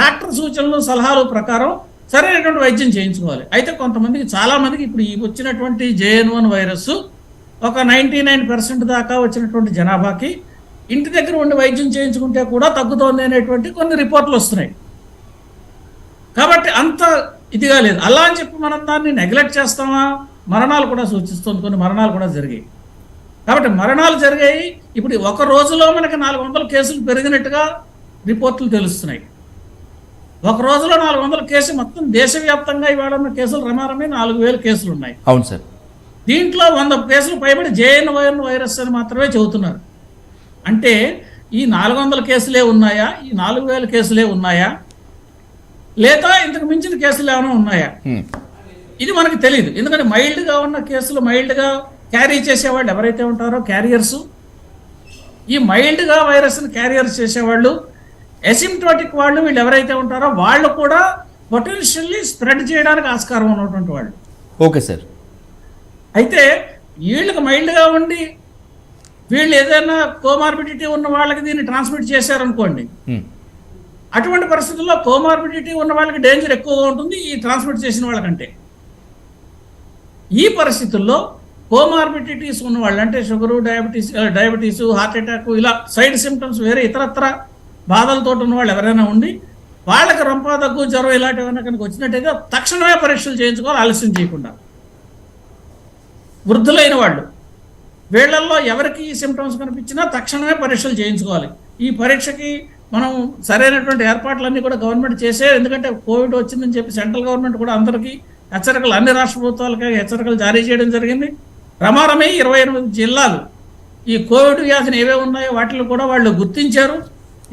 డాక్టర్ సూచనలు, సలహాలు ప్రకారం సరైనటువంటి వైద్యం చేయించుకోవాలి. అయితే కొంతమందికి, చాలామందికి ఇప్పుడు ఈ వచ్చినటువంటి JN.1 వైరస్ ఒక 99% దాకా వచ్చినటువంటి జనాభాకి ఇంటి దగ్గర ఉండి వైద్యం చేయించుకుంటే కూడా తగ్గుతోంది అనేటువంటి కొన్ని రిపోర్ట్లు వస్తున్నాయి. కాబట్టి అంత ఇదిగా లేదు. అలా అని చెప్పి మనం దాన్ని నెగ్లెక్ట్ చేస్తామా? మరణాలు కూడా సూచిస్తుంది, కొన్ని మరణాలు కూడా జరిగాయి. కాబట్టి మరణాలు జరిగాయి. ఇప్పుడు ఒక రోజులో మనకి 400 కేసులు పెరిగినట్టుగా రిపోర్ట్లు తెలుస్తున్నాయి. ఒక రోజులో 400 కేసులు, మొత్తం దేశవ్యాప్తంగా ఇవాళ ఉన్న కేసులు రమారమే 4000 కేసులు ఉన్నాయి. అవును సార్. దీంట్లో 100 కేసులు పైబడి JN.1 వైరస్ అని మాత్రమే చెబుతున్నారు. అంటే ఈ 400 కేసులే ఉన్నాయా, ఈ 4000 కేసులే ఉన్నాయా, లేదా ఇంతకు మించిన కేసులు ఏమైనా ఉన్నాయా, ఇది మనకు తెలియదు. ఎందుకంటే మైల్డ్గా ఉన్న కేసులు, మైల్డ్గా క్యారీ చేసేవాళ్ళు ఎవరైతే ఉంటారో క్యారియర్స్, ఈ మైల్డ్గా వైరస్ని క్యారియర్స్ చేసేవాళ్ళు, ఎసిమ్టోటిక్ వాళ్ళు, వీళ్ళు ఎవరైతే ఉంటారో వాళ్ళు కూడా పొటెన్షియల్లీ స్ప్రెడ్ చేయడానికి ఆస్కారం ఉన్నటువంటి వాళ్ళు. Okay sir. అయితే వీళ్ళకి మైల్డ్గా ఉండి వీళ్ళు ఏదైనా కోమార్బిడిటీ ఉన్న వాళ్ళకి దీన్ని ట్రాన్స్మిట్ చేశారనుకోండి, అటువంటి పరిస్థితుల్లో కోమార్బిడిటీ ఉన్న వాళ్ళకి డేంజర్ ఎక్కువగా ఉంటుంది ఈ ట్రాన్స్మిట్ చేసిన వాళ్ళకంటే. ఈ పరిస్థితుల్లో కోమార్బిడిటీస్ ఉన్న వాళ్ళు, అంటే షుగరు, డయాబెటీసు, హార్ట్ అటాక్, ఇలా సైడ్ సిమ్టమ్స్ వేరే ఇతరత్ర బాధలతో ఉన్న వాళ్ళు ఎవరైనా ఉండి వాళ్ళకి రంప, దగ్గు, జ్వరం ఇలాంటివన్నీ కనుక వచ్చినట్టయితే తక్షణమే పరీక్షలు చేయించుకోవాలి, ఆలస్యం చేయకుండా. వృద్ధులైన వాళ్ళు, వీళ్ళల్లో ఎవరికి ఈ సిమ్టమ్స్ కనిపించినా తక్షణమే పరీక్షలు చేయించుకోవాలి. ఈ పరీక్షకి మనం సరైనటువంటి ఏర్పాట్లన్నీ కూడా గవర్నమెంట్ చేసే, ఎందుకంటే కోవిడ్ వచ్చిందని చెప్పి సెంట్రల్ గవర్నమెంట్ కూడా అందరికీ హెచ్చరికలు, అన్ని రాష్ట్ర ప్రభుత్వాలకి హెచ్చరికలు జారీ చేయడం జరిగింది. రమారమే 28 జిల్లాలు ఈ కోవిడ్ వ్యాధిని ఏవే ఉన్నాయో వాటిని కూడా వాళ్ళు గుర్తించారు.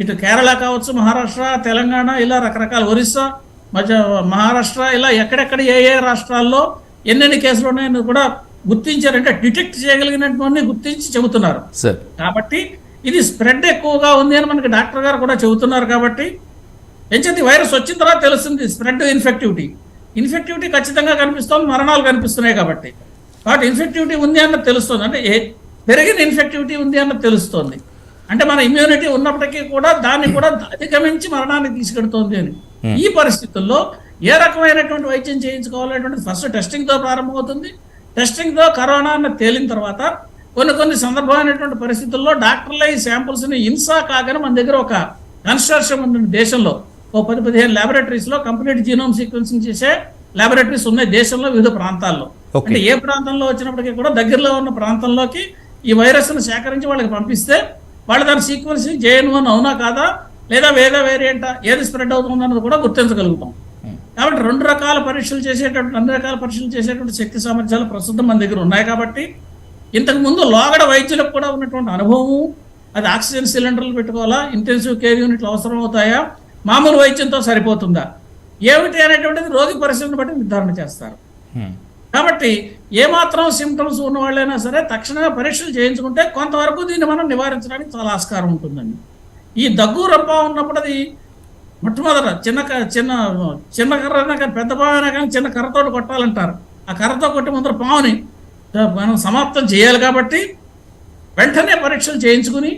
ఇటు కేరళ కావచ్చు, మహారాష్ట్ర, తెలంగాణ, ఇలా రకరకాల, ఒరిస్సా, మహారాష్ట్ర, ఇలా ఎక్కడెక్కడ ఏ రాష్ట్రాల్లో ఎన్నెన్ని కేసులు ఉన్నాయని కూడా గుర్తించారంటే డిటెక్ట్ చేయగలిగినటువంటి గుర్తించి చెబుతున్నారు. కాబట్టి ఇది స్ప్రెడ్ ఎక్కువగా ఉంది అని మనకి డాక్టర్ గారు కూడా చెబుతున్నారు. కాబట్టి ఎంచేది వైరస్ వచ్చిన తర్వాత తెలుస్తుంది స్ప్రెడ్, ఇన్ఫెక్టివిటీ ఖచ్చితంగా కనిపిస్తుంది, మరణాలు కనిపిస్తున్నాయి. కాబట్టి ఇన్ఫెక్టివిటీ ఉంది అన్నది తెలుస్తుంది, అంటే పెరిగిన ఇన్ఫెక్టివిటీ ఉంది అన్నది తెలుస్తుంది. అంటే మన ఇమ్యూనిటీ ఉన్నప్పటికీ కూడా దాన్ని కూడా అధిగమించి మరణానికి తీసుకెడుతోంది అని. ఈ పరిస్థితుల్లో ఏ రకమైనటువంటి వైద్యం చేయించుకోవాలనేటువంటి ఫస్ట్ టెస్టింగ్తో ప్రారంభమవుతుంది. టెస్టింగ్తో కరోనా అన్నది తేలిన తర్వాత కొన్ని సందర్భమైనటువంటి పరిస్థితుల్లో డాక్టర్లే ఈ శాంపుల్స్ని ఇన్సా కాగానే మన దగ్గర ఒక కన్స్ట్రక్షన్ ఉంది దేశంలో. ఓ 10-15 ల్యాబొరేటరీస్లో కంప్లీట్ జీనోమ్ సీక్వెన్సింగ్ చేసే ల్యాబొరేటరీస్ ఉన్నాయి దేశంలో వివిధ ప్రాంతాల్లో. అంటే ఏ ప్రాంతంలో వచ్చినప్పటికీ కూడా దగ్గరలో ఉన్న ప్రాంతంలోకి ఈ వైరస్ను సేకరించి వాళ్ళకి పంపిస్తే వాళ్ళు దాని సీక్వెన్సింగ్ JN.1 అవునా కాదా, లేదా వేరే వేరియంటా, ఏది స్ప్రెడ్ అవుతుందన్నది కూడా గుర్తించగలుగుతాం. కాబట్టి అన్ని రకాల పరీక్షలు చేసేటువంటి శక్తి సామర్థ్యాలు ప్రస్తుతం మన దగ్గర ఉన్నాయి. కాబట్టి ఇంతకుముందు లోగడ వైద్యులకు కూడా ఉన్నటువంటి అనుభవము, అది ఆక్సిజన్ సిలిండర్లు పెట్టుకోవాలా, ఇంటెన్సివ్ కేర్ యూనిట్లు అవసరం అవుతాయా, మామూలు వైద్యంతో సరిపోతుందా ఏమిటి అనేటువంటిది రోగి పరిస్థితిని బట్టి నిర్ధారణ చేస్తారు. కాబట్టి ఏమాత్రం సిమ్టమ్స్ ఉన్న వాళ్ళైనా సరే తక్షణమే పరీక్షలు చేయించుకుంటే కొంతవరకు దీన్ని మనం నివారించడానికి చాలా ఆస్కారం ఉంటుందండి. ఈ దగ్గు రొంప ఉన్నప్పుడు అది మొట్టమొదట చిన్న కర్రైనా కానీ పెద్ద పామైనా కానీ చిన్న కర్రతో కొట్టాలంటారు. ఆ కర్రతో కొట్టి ముందర పాముని మనం సమాప్తం చేయాలి. కాబట్టి వెంటనే పరీక్షలు చేయించుకుని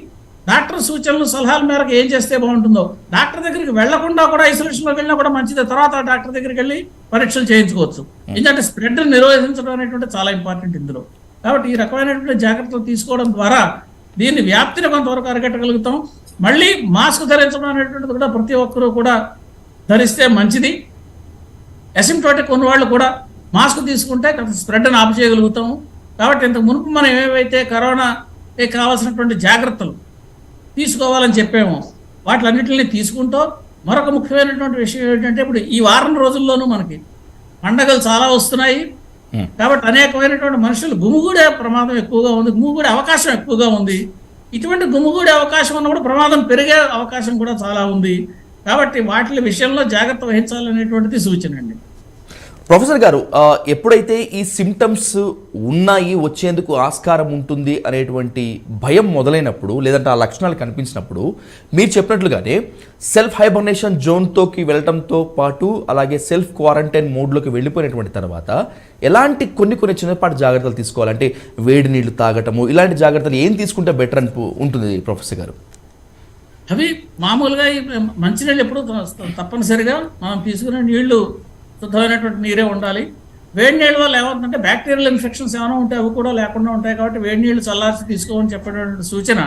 డాక్టర్ సూచనలు సలహాల మేరకు ఏం చేస్తే బాగుంటుందో, డాక్టర్ దగ్గరికి వెళ్లకుండా కూడా ఐసోలేషన్లోకి వెళ్ళినా కూడా మంచిదే, తర్వాత డాక్టర్ దగ్గరికి వెళ్ళి పరీక్షలు చేయించుకోవచ్చు. ఎందుకంటే స్ప్రెడ్ నిరోధించడం అనేటువంటి చాలా ఇంపార్టెంట్ ఇందులో. కాబట్టి ఈ రకమైనటువంటి జాగ్రత్తలు తీసుకోవడం ద్వారా దీన్ని వ్యాప్తిని కొంతవరకు అరికట్టగలుగుతాం. మళ్ళీ మాస్క్ ధరించడం అనేటువంటిది కూడా ప్రతి ఒక్కరూ కూడా ధరిస్తే మంచిది. అసిమ్ప్టోటిక్ ఉన్న వాళ్ళు కూడా మాస్క్ తీసుకుంటే స్ప్రెడ్ని ఆపు చేయగలుగుతాము. కాబట్టి ఇంతకు మునుపు మనం ఏవైతే కరోనాకి కావాల్సినటువంటి జాగ్రత్తలు తీసుకోవాలని చెప్పామో వాటిలన్నింటినీ తీసుకుంటూ మరొక ముఖ్యమైనటువంటి విషయం ఏంటంటే ఇప్పుడు ఈ వారం రోజుల్లోనూ మనకి పండగలు చాలా వస్తున్నాయి. కాబట్టి అనేకమైనటువంటి మనుషులు గుమిగూడే ప్రమాదం ఎక్కువగా ఉంది, గుమిగూడే అవకాశం ఎక్కువగా ఉంది. ఇటువంటి గుమిగూడే అవకాశం ఉన్నప్పుడు ప్రమాదం పెరిగే అవకాశం కూడా చాలా ఉంది. కాబట్టి వాటి విషయంలో జాగ్రత్త వహించాలనేటువంటిది సూచన అండి. ప్రొఫెసర్ గారు, ఎప్పుడైతే ఈ సిమ్టమ్స్ ఉన్నాయి, వచ్చేందుకు ఆస్కారం ఉంటుంది అనేటువంటి భయం మొదలైనప్పుడు, లేదంటే ఆ లక్షణాలు కనిపించినప్పుడు మీరు చెప్పినట్లుగానే సెల్ఫ్ హైబర్నేషన్ జోన్తోకి వెళ్ళటంతో పాటు అలాగే సెల్ఫ్ క్వారంటైన్ మోడ్లోకి వెళ్ళిపోయినటువంటి తర్వాత ఎలాంటి కొన్ని చిన్నపాటి జాగ్రత్తలు తీసుకోవాలంటే వేడి నీళ్లు తాగటము, ఇలాంటి జాగ్రత్తలు ఏం తీసుకుంటే బెటర్ ఉంటుంది ప్రొఫెసర్ గారు? అవి మామూలుగా మంచినీళ్ళు ఎప్పుడు తప్పనిసరిగా మనం తీసుకునే నీళ్లు శుద్ధమైనటువంటి నీరే ఉండాలి. వేడి నీళ్ళ వల్ల ఏమవుతుందంటే బ్యాక్టీరియల్ ఇన్ఫెక్షన్స్ ఏమైనా ఉంటే అవి కూడా లేకుండా ఉంటాయి. కాబట్టి వేడి నీళ్లు చల్లార్చి తీసుకోమని చెప్పేటువంటి సూచన.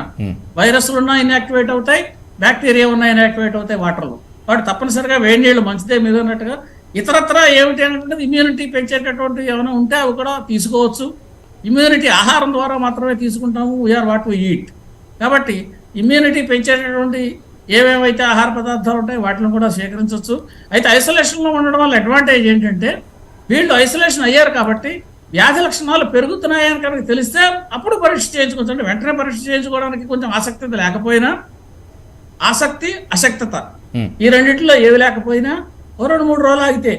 వైరస్లు ఉన్నా ఇన్యాక్టివేట్ అవుతాయి, బ్యాక్టీరియా ఉన్నా ఇన్యాక్టివేట్ అవుతాయి వాటర్లో. కాబట్టి తప్పనిసరిగా వేడి నీళ్ళు మంచిదే. మీద ఉన్నట్టుగా ఇతరత్ర ఏమిటి అనేటువంటిది ఇమ్యూనిటీ పెంచేటటువంటి ఏమైనా ఉంటే అవి కూడా తీసుకోవచ్చు. ఇమ్యూనిటీ ఆహారం ద్వారా మాత్రమే తీసుకుంటాము, వీఆర్ వాట్ వి ఈట్. కాబట్టి ఇమ్యూనిటీ పెంచేటటువంటి ఏవేవైతే ఆహార పదార్థాలు ఉంటాయో వాటిని కూడా సేకరించవచ్చు. అయితే ఐసోలేషన్లో ఉండడం వల్ల అడ్వాంటేజ్ ఏంటంటే వీళ్ళు ఐసోలేషన్ అయ్యారు కాబట్టి వ్యాధి లక్షణాలు పెరుగుతున్నాయని కనుక తెలిస్తే అప్పుడు పరీక్ష చేయించుకోవచ్చు. అంటే వెంటనే పరీక్ష చేయించుకోవడానికి కొంచెం ఆసక్తి లేకపోయినా, ఆసక్తి అశక్తత ఈ రెండింటిలో ఏవి లేకపోయినా 2-3 రోజులు ఆగితే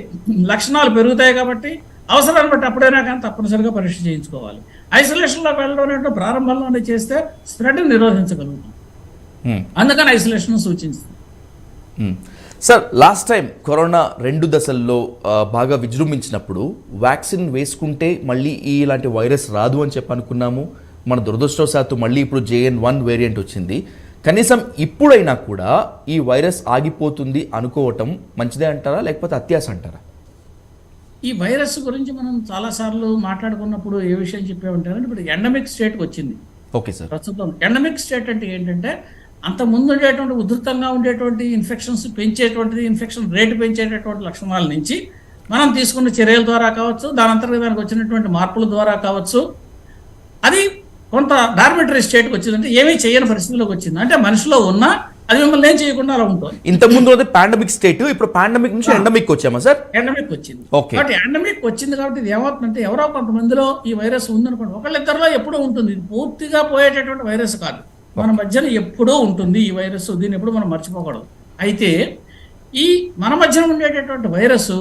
లక్షణాలు పెరుగుతాయి. కాబట్టి అవసరాన్ని బట్టి అప్పుడైనా కానీ తప్పనిసరిగా పరీక్ష చేయించుకోవాలి. ఐసోలేషన్లోకి వెళ్ళడం అంటే ప్రారంభంలోనే చేస్తే స్ప్రెడ్ నిరోధించగలుగుతాం. అందుకని ఐసోలేషన్ సూచిస్తుంది. సార్, లాస్ట్ టైం కరోనా 2 దశల్లో బాగా విజృంభించినప్పుడు వ్యాక్సిన్ వేసుకుంటే మళ్ళీ ఇలాంటి వైరస్ రాదు అని చెప్పి అనుకున్నాము. మన దురదృష్టవశాత్తు మళ్ళీ ఇప్పుడు JN.1 వేరియంట్ వచ్చింది. కనీసం ఇప్పుడైనా కూడా ఈ వైరస్ ఆగిపోతుంది అనుకోవటం మంచిదే అంటారా, లేకపోతే అత్యాశ అంటారా? ఈ వైరస్ గురించి మనం చాలాసార్లు మాట్లాడుకున్నప్పుడు ఏ విషయం చెప్పామంటారంటే ఇప్పుడు ఎండమిక్ స్టేట్కి వచ్చింది. Okay sir. ప్రస్తుతం ఎండమిక్ స్టేట్ అంటే ఏంటంటే అంత ముందు ఉండేటువంటి ఉధృతంగా ఉండేటువంటి ఇన్ఫెక్షన్స్ పెంచేటువంటిది, ఇన్ఫెక్షన్ రేటు పెంచేటటువంటి లక్షణాల నుంచి మనం తీసుకున్న చర్యల ద్వారా కావచ్చు, దాని అంతర్గత దానికి వచ్చినటువంటి మార్పుల ద్వారా కావచ్చు, అది కొంత డార్మిటరీ స్టేట్కి వచ్చింది. అంటే ఏమీ చేయని పరిస్థితిలోకి వచ్చింది. అంటే మనిషిలో ఉన్న అది మిమ్మల్ని ఏం చేయకుండా అలా ఉంటుంది. ఇంతకుముందు పాండమిక్ స్టేట్, ఇప్పుడు పాండమిక్ నుంచి ఎండమిక్ వచ్చామా సార్? ఎండమిక్ వచ్చింది. కాబట్టి ఎండమిక్ వచ్చింది కాబట్టి ఇది ఏమవుతుందంటే ఎవరో కొంతమందిలో ఈ వైరస్ ఉందనుకోండి, ఒకళ్ళిద్దరిలో ఎప్పుడూ ఉంటుంది. ఇది పూర్తిగా పోయేటటువంటి వైరస్ కాదు, మన మధ్యన ఎప్పుడూ ఉంటుంది ఈ వైరస్. దీన్ని ఎప్పుడు మనం మర్చిపోకూడదు. అయితే ఈ మన మధ్యన ఉండేటటువంటి వైరస్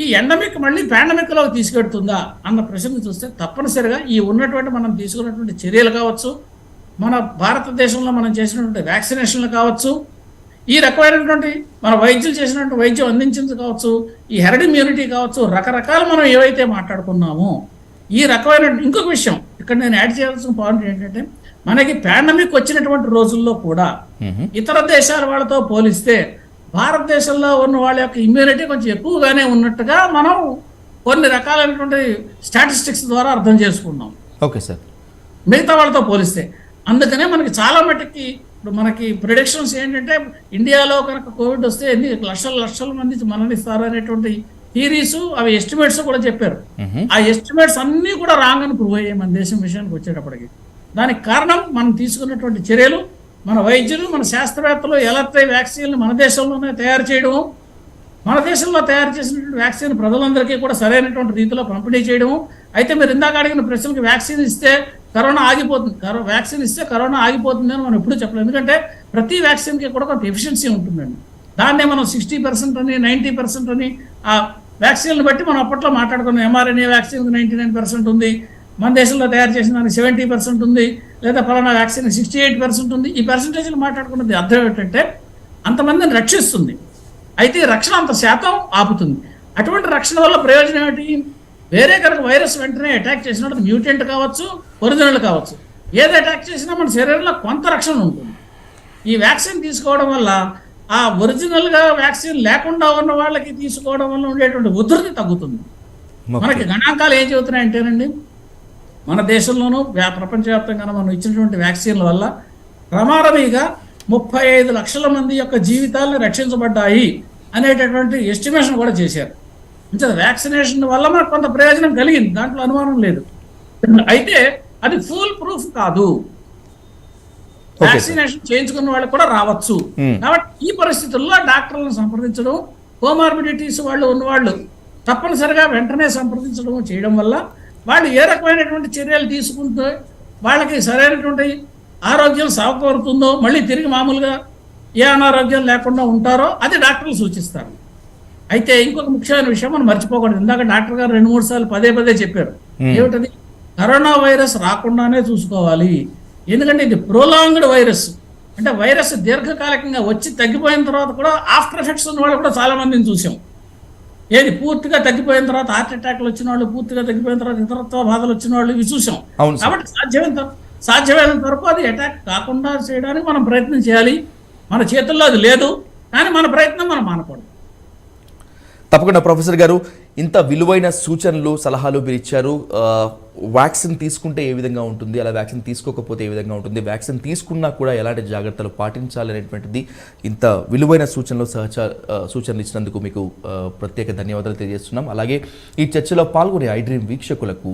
ఈ ఎండమిక్ మళ్ళీ పాండమిక్లోకి తీసుకెడుతుందా అన్న ప్రశ్న చూస్తే తప్పనిసరిగా ఈ ఉన్నటువంటి మనం తీసుకున్నటువంటి చర్యలు కావచ్చు, మన భారతదేశంలో మనం చేసినటువంటి వ్యాక్సినేషన్లు కావచ్చు, ఈ రకమైనటువంటి మన వైద్యులు చేసినటువంటి వైద్యం అందించింది కావచ్చు, ఈ హెర్డ్ ఇమ్యూనిటీ కావచ్చు, రకరకాలు మనం ఏవైతే మాట్లాడుకున్నామో ఈ రకమైన ఇంకొక విషయం ఇక్కడ నేను యాడ్ చేయాల్సిన పాయింట్ ఏంటంటే మనకి పాండమిక్ వచ్చినటువంటి రోజుల్లో కూడా ఇతర దేశాల వాళ్ళతో పోలిస్తే భారతదేశంలో ఉన్న వాళ్ళ యొక్క ఇమ్యూనిటీ కొంచెం ఎక్కువగానే ఉన్నట్టుగా మనం కొన్ని రకాలైనటువంటి స్టాటిస్టిక్స్ ద్వారా అర్థం చేసుకున్నాం. Okay sir. మిగతా వాళ్ళతో పోలిస్తే అందుకనే మనకి చాలా మటుకి ఇప్పుడు మనకి ప్రిడిక్షన్స్ ఏంటంటే ఇండియాలో కనుక కోవిడ్ వస్తే ఎన్ని లక్షల మంది మరణిస్తారు అనేటువంటి థీరీస్, అవి ఎస్టిమేట్స్ కూడా చెప్పారు. ఆ ఎస్టిమేట్స్ అన్నీ కూడా రాంగ్ అని ప్రూవ్ అయ్యాయి మన దేశం విషయానికి వచ్చేటప్పటికి. దానికి కారణం మనం తీసుకున్నటువంటి చర్యలు, మన వైద్యులు, మన శాస్త్రవేత్తలు ఎలా వ్యాక్సిన్లు మన దేశంలోనే తయారు చేయడము, మన దేశంలో తయారు చేసినటువంటి వ్యాక్సిన్ ప్రజలందరికీ కూడా సరైనటువంటి రీతిలో పంపిణీ చేయడము. అయితే మీరు ఇందాక అడిగిన ప్రశ్నలకు వ్యాక్సిన్ ఇస్తే కరోనా ఆగిపోతుంది, వ్యాక్సిన్ ఇస్తే కరోనా ఆగిపోతుంది అని మనం ఎప్పుడూ చెప్పలేదు. ఎందుకంటే ప్రతి వ్యాక్సిన్కి కూడా కొంత ఎఫిషియన్సీ ఉంటుందండి. దాన్నే మనం 60% అని 90% అని ఆ వ్యాక్సిన్లు బట్టి మనం అప్పట్లో మాట్లాడుకున్నాం. mRNA వ్యాక్సిన్ 99% ఉంది, మన దేశంలో తయారు చేసిన దానికి 70% ఉంది, లేదా పలానా వ్యాక్సిన్ 68% ఉంది. ఈ పర్సంటేజ్లు మాట్లాడుకున్నది అర్థం ఏంటంటే అంతమందిని రక్షిస్తుంది, అయితే ఈ రక్షణ అంత శాతం ఆపుతుంది. అటువంటి రక్షణ వల్ల ప్రయోజనం ఏమిటి? వేరే కనుక వైరస్ వెంటనే అటాక్ చేసినట్టు మ్యూటెంట్ కావచ్చు, ఒరిజినల్ కావచ్చు, ఏది అటాక్ చేసినా మన శరీరంలో కొంత రక్షణ ఉంటుంది. ఈ వ్యాక్సిన్ తీసుకోవడం వల్ల ఆ ఒరిజినల్గా వ్యాక్సిన్ లేకుండా ఉన్న వాళ్ళకి తీసుకోవడం వల్ల ఉండేటువంటి ఉధృతి తగ్గుతుంది. మనకి గణాంకాలు ఏం చెబుతున్నాయంటేనండి, మన దేశంలోనూ ప్రపంచవ్యాప్తంగా మనం ఇచ్చినటువంటి వ్యాక్సిన్ల వల్ల ప్రమాదమీగా 35 లక్షల మంది యొక్క జీవితాలను రక్షించబడ్డాయి అనేటటువంటి ఎస్టిమేషన్ కూడా చేశారు. అంటే వ్యాక్సినేషన్ వల్ల మనకు కొంత ప్రయోజనం కలిగింది, దాంట్లో అనుమానం లేదు. అయితే అది ఫుల్ ప్రూఫ్ కాదు, వ్యాక్సినేషన్ చేయించుకున్న వాళ్ళకి కూడా రావచ్చు. కాబట్టి ఈ పరిస్థితుల్లో డాక్టర్లను సంప్రదించడం, కోమార్బిడిటీస్ వాళ్ళు ఉన్నవాళ్ళు తప్పనిసరిగా వెంటనే సంప్రదించడం చేయడం వల్ల వాళ్ళు ఏ రకమైనటువంటి చర్యలు తీసుకుంటే వాళ్ళకి సరైనటువంటి ఆరోగ్యం సమకూరుతుందో, మళ్ళీ తిరిగి మామూలుగా ఏ అనారోగ్యం లేకుండా ఉంటారో అది డాక్టర్లు సూచిస్తారు. అయితే ఇంకొక ముఖ్యమైన విషయం మనం మర్చిపోకూడదు. ఇందాక డాక్టర్ గారు 2-3 సార్లు పదే చెప్పారు. ఏమిటది? కరోనా వైరస్ రాకుండానే చూసుకోవాలి. ఎందుకంటే ఇది ప్రోలాంగ్డ్ వైరస్, అంటే వైరస్ దీర్ఘకాలికంగా వచ్చి తగ్గిపోయిన తర్వాత కూడా ఆఫ్టర్ ఎఫెక్ట్స్ ఉన్న వాళ్ళు కూడా చాలా మందిని చూసాం. ఏది పూర్తిగా తగ్గిపోయిన తర్వాత హార్ట్ అటాక్లు వచ్చిన వాళ్ళు, పూర్తిగా తగ్గిపోయిన తర్వాత ఇతరత్వ బాధలు వచ్చిన వాళ్ళు ఇవి చూసాం. కాబట్టి సాధ్యమైనంత వరకు అది అటాక్ కాకుండా చేయడానికి మనం ప్రయత్నం చేయాలి. మన చేతుల్లో అది లేదు, కానీ మన ప్రయత్నం మనం మానకూడదు. తప్పకుండా ప్రొఫెసర్ గారు, ఇంత విలువైన సూచనలు సలహాలు మీరు ఇచ్చారు. వ్యాక్సిన్ తీసుకుంటే ఏ విధంగా ఉంటుంది, అలా వ్యాక్సిన్ తీసుకోకపోతే ఏ విధంగా ఉంటుంది, వ్యాక్సిన్ తీసుకున్నా కూడా ఎలాంటి జాగ్రత్తలు పాటించాలి అనేటువంటిది ఇంత విలువైన సూచనలు ఇచ్చినందుకు మీకు ప్రత్యేక ధన్యవాదాలు తెలియజేస్తున్నాం. అలాగే ఈ చర్చలో పాల్గొనే iDream వీక్షకులకు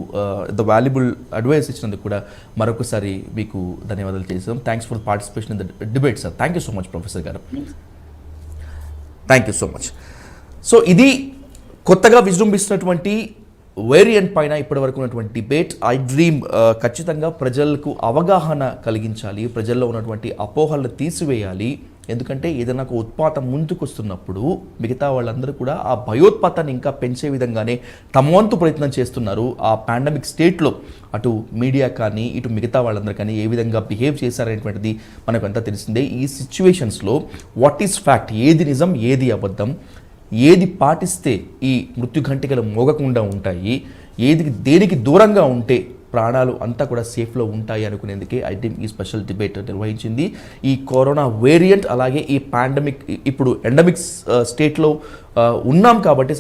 ద వాల్యుబుల్ అడ్వైస్ ఇచ్చినందుకు కూడా మరొకసారి మీకు ధన్యవాదాలు తెలియజేస్తాం. Thanks for participation in the debate sir. Thank you so much professor గారు. Thank you so much. So ఇది కొత్తగా విజృంభిస్తున్నటువంటి వేరియంట్ పైన ఇప్పటివరకు ఉన్నటువంటి డిబేట్. iDream ఖచ్చితంగా ప్రజలకు అవగాహన కలిగించాలి, ప్రజల్లో ఉన్నటువంటి అపోహలను తీసివేయాలి. ఎందుకంటే ఏదైనా ఒక ఉత్పాతం ముందుకొస్తున్నప్పుడు మిగతా వాళ్ళందరూ కూడా ఆ భయోత్పాతాన్ని ఇంకా పెంచే విధంగానే తమ వంతు ప్రయత్నం చేస్తున్నారు. ఆ పాండమిక్ స్టేట్లో అటు మీడియా కానీ ఇటు మిగతా వాళ్ళందరూ కానీ ఏ విధంగా బిహేవ్ చేశారనేటువంటిది మనకు అంతా తెలిసిందే. ఈ సిచ్యువేషన్స్లో వాట్ ఈస్ ఫ్యాక్ట్, ఏది నిజం ఏది అబద్ధం, ఏది పాటిస్తే ఈ మృత్యుఘంటికలు మోగకుండా ఉంటాయి, దేనికి దూరంగా ఉంటే ప్రాణాలు అంతా కూడా సేఫ్లో ఉంటాయి అనుకునేందుకే iDream ఈ స్పెషల్ డిబేట్ నిర్వహించింది. ఈ కరోనా వేరియంట్ అలాగే ఈ పాండమిక్ ఇప్పుడు ఎండమిక్ స్టేట్లో ఉన్నాం కాబట్టి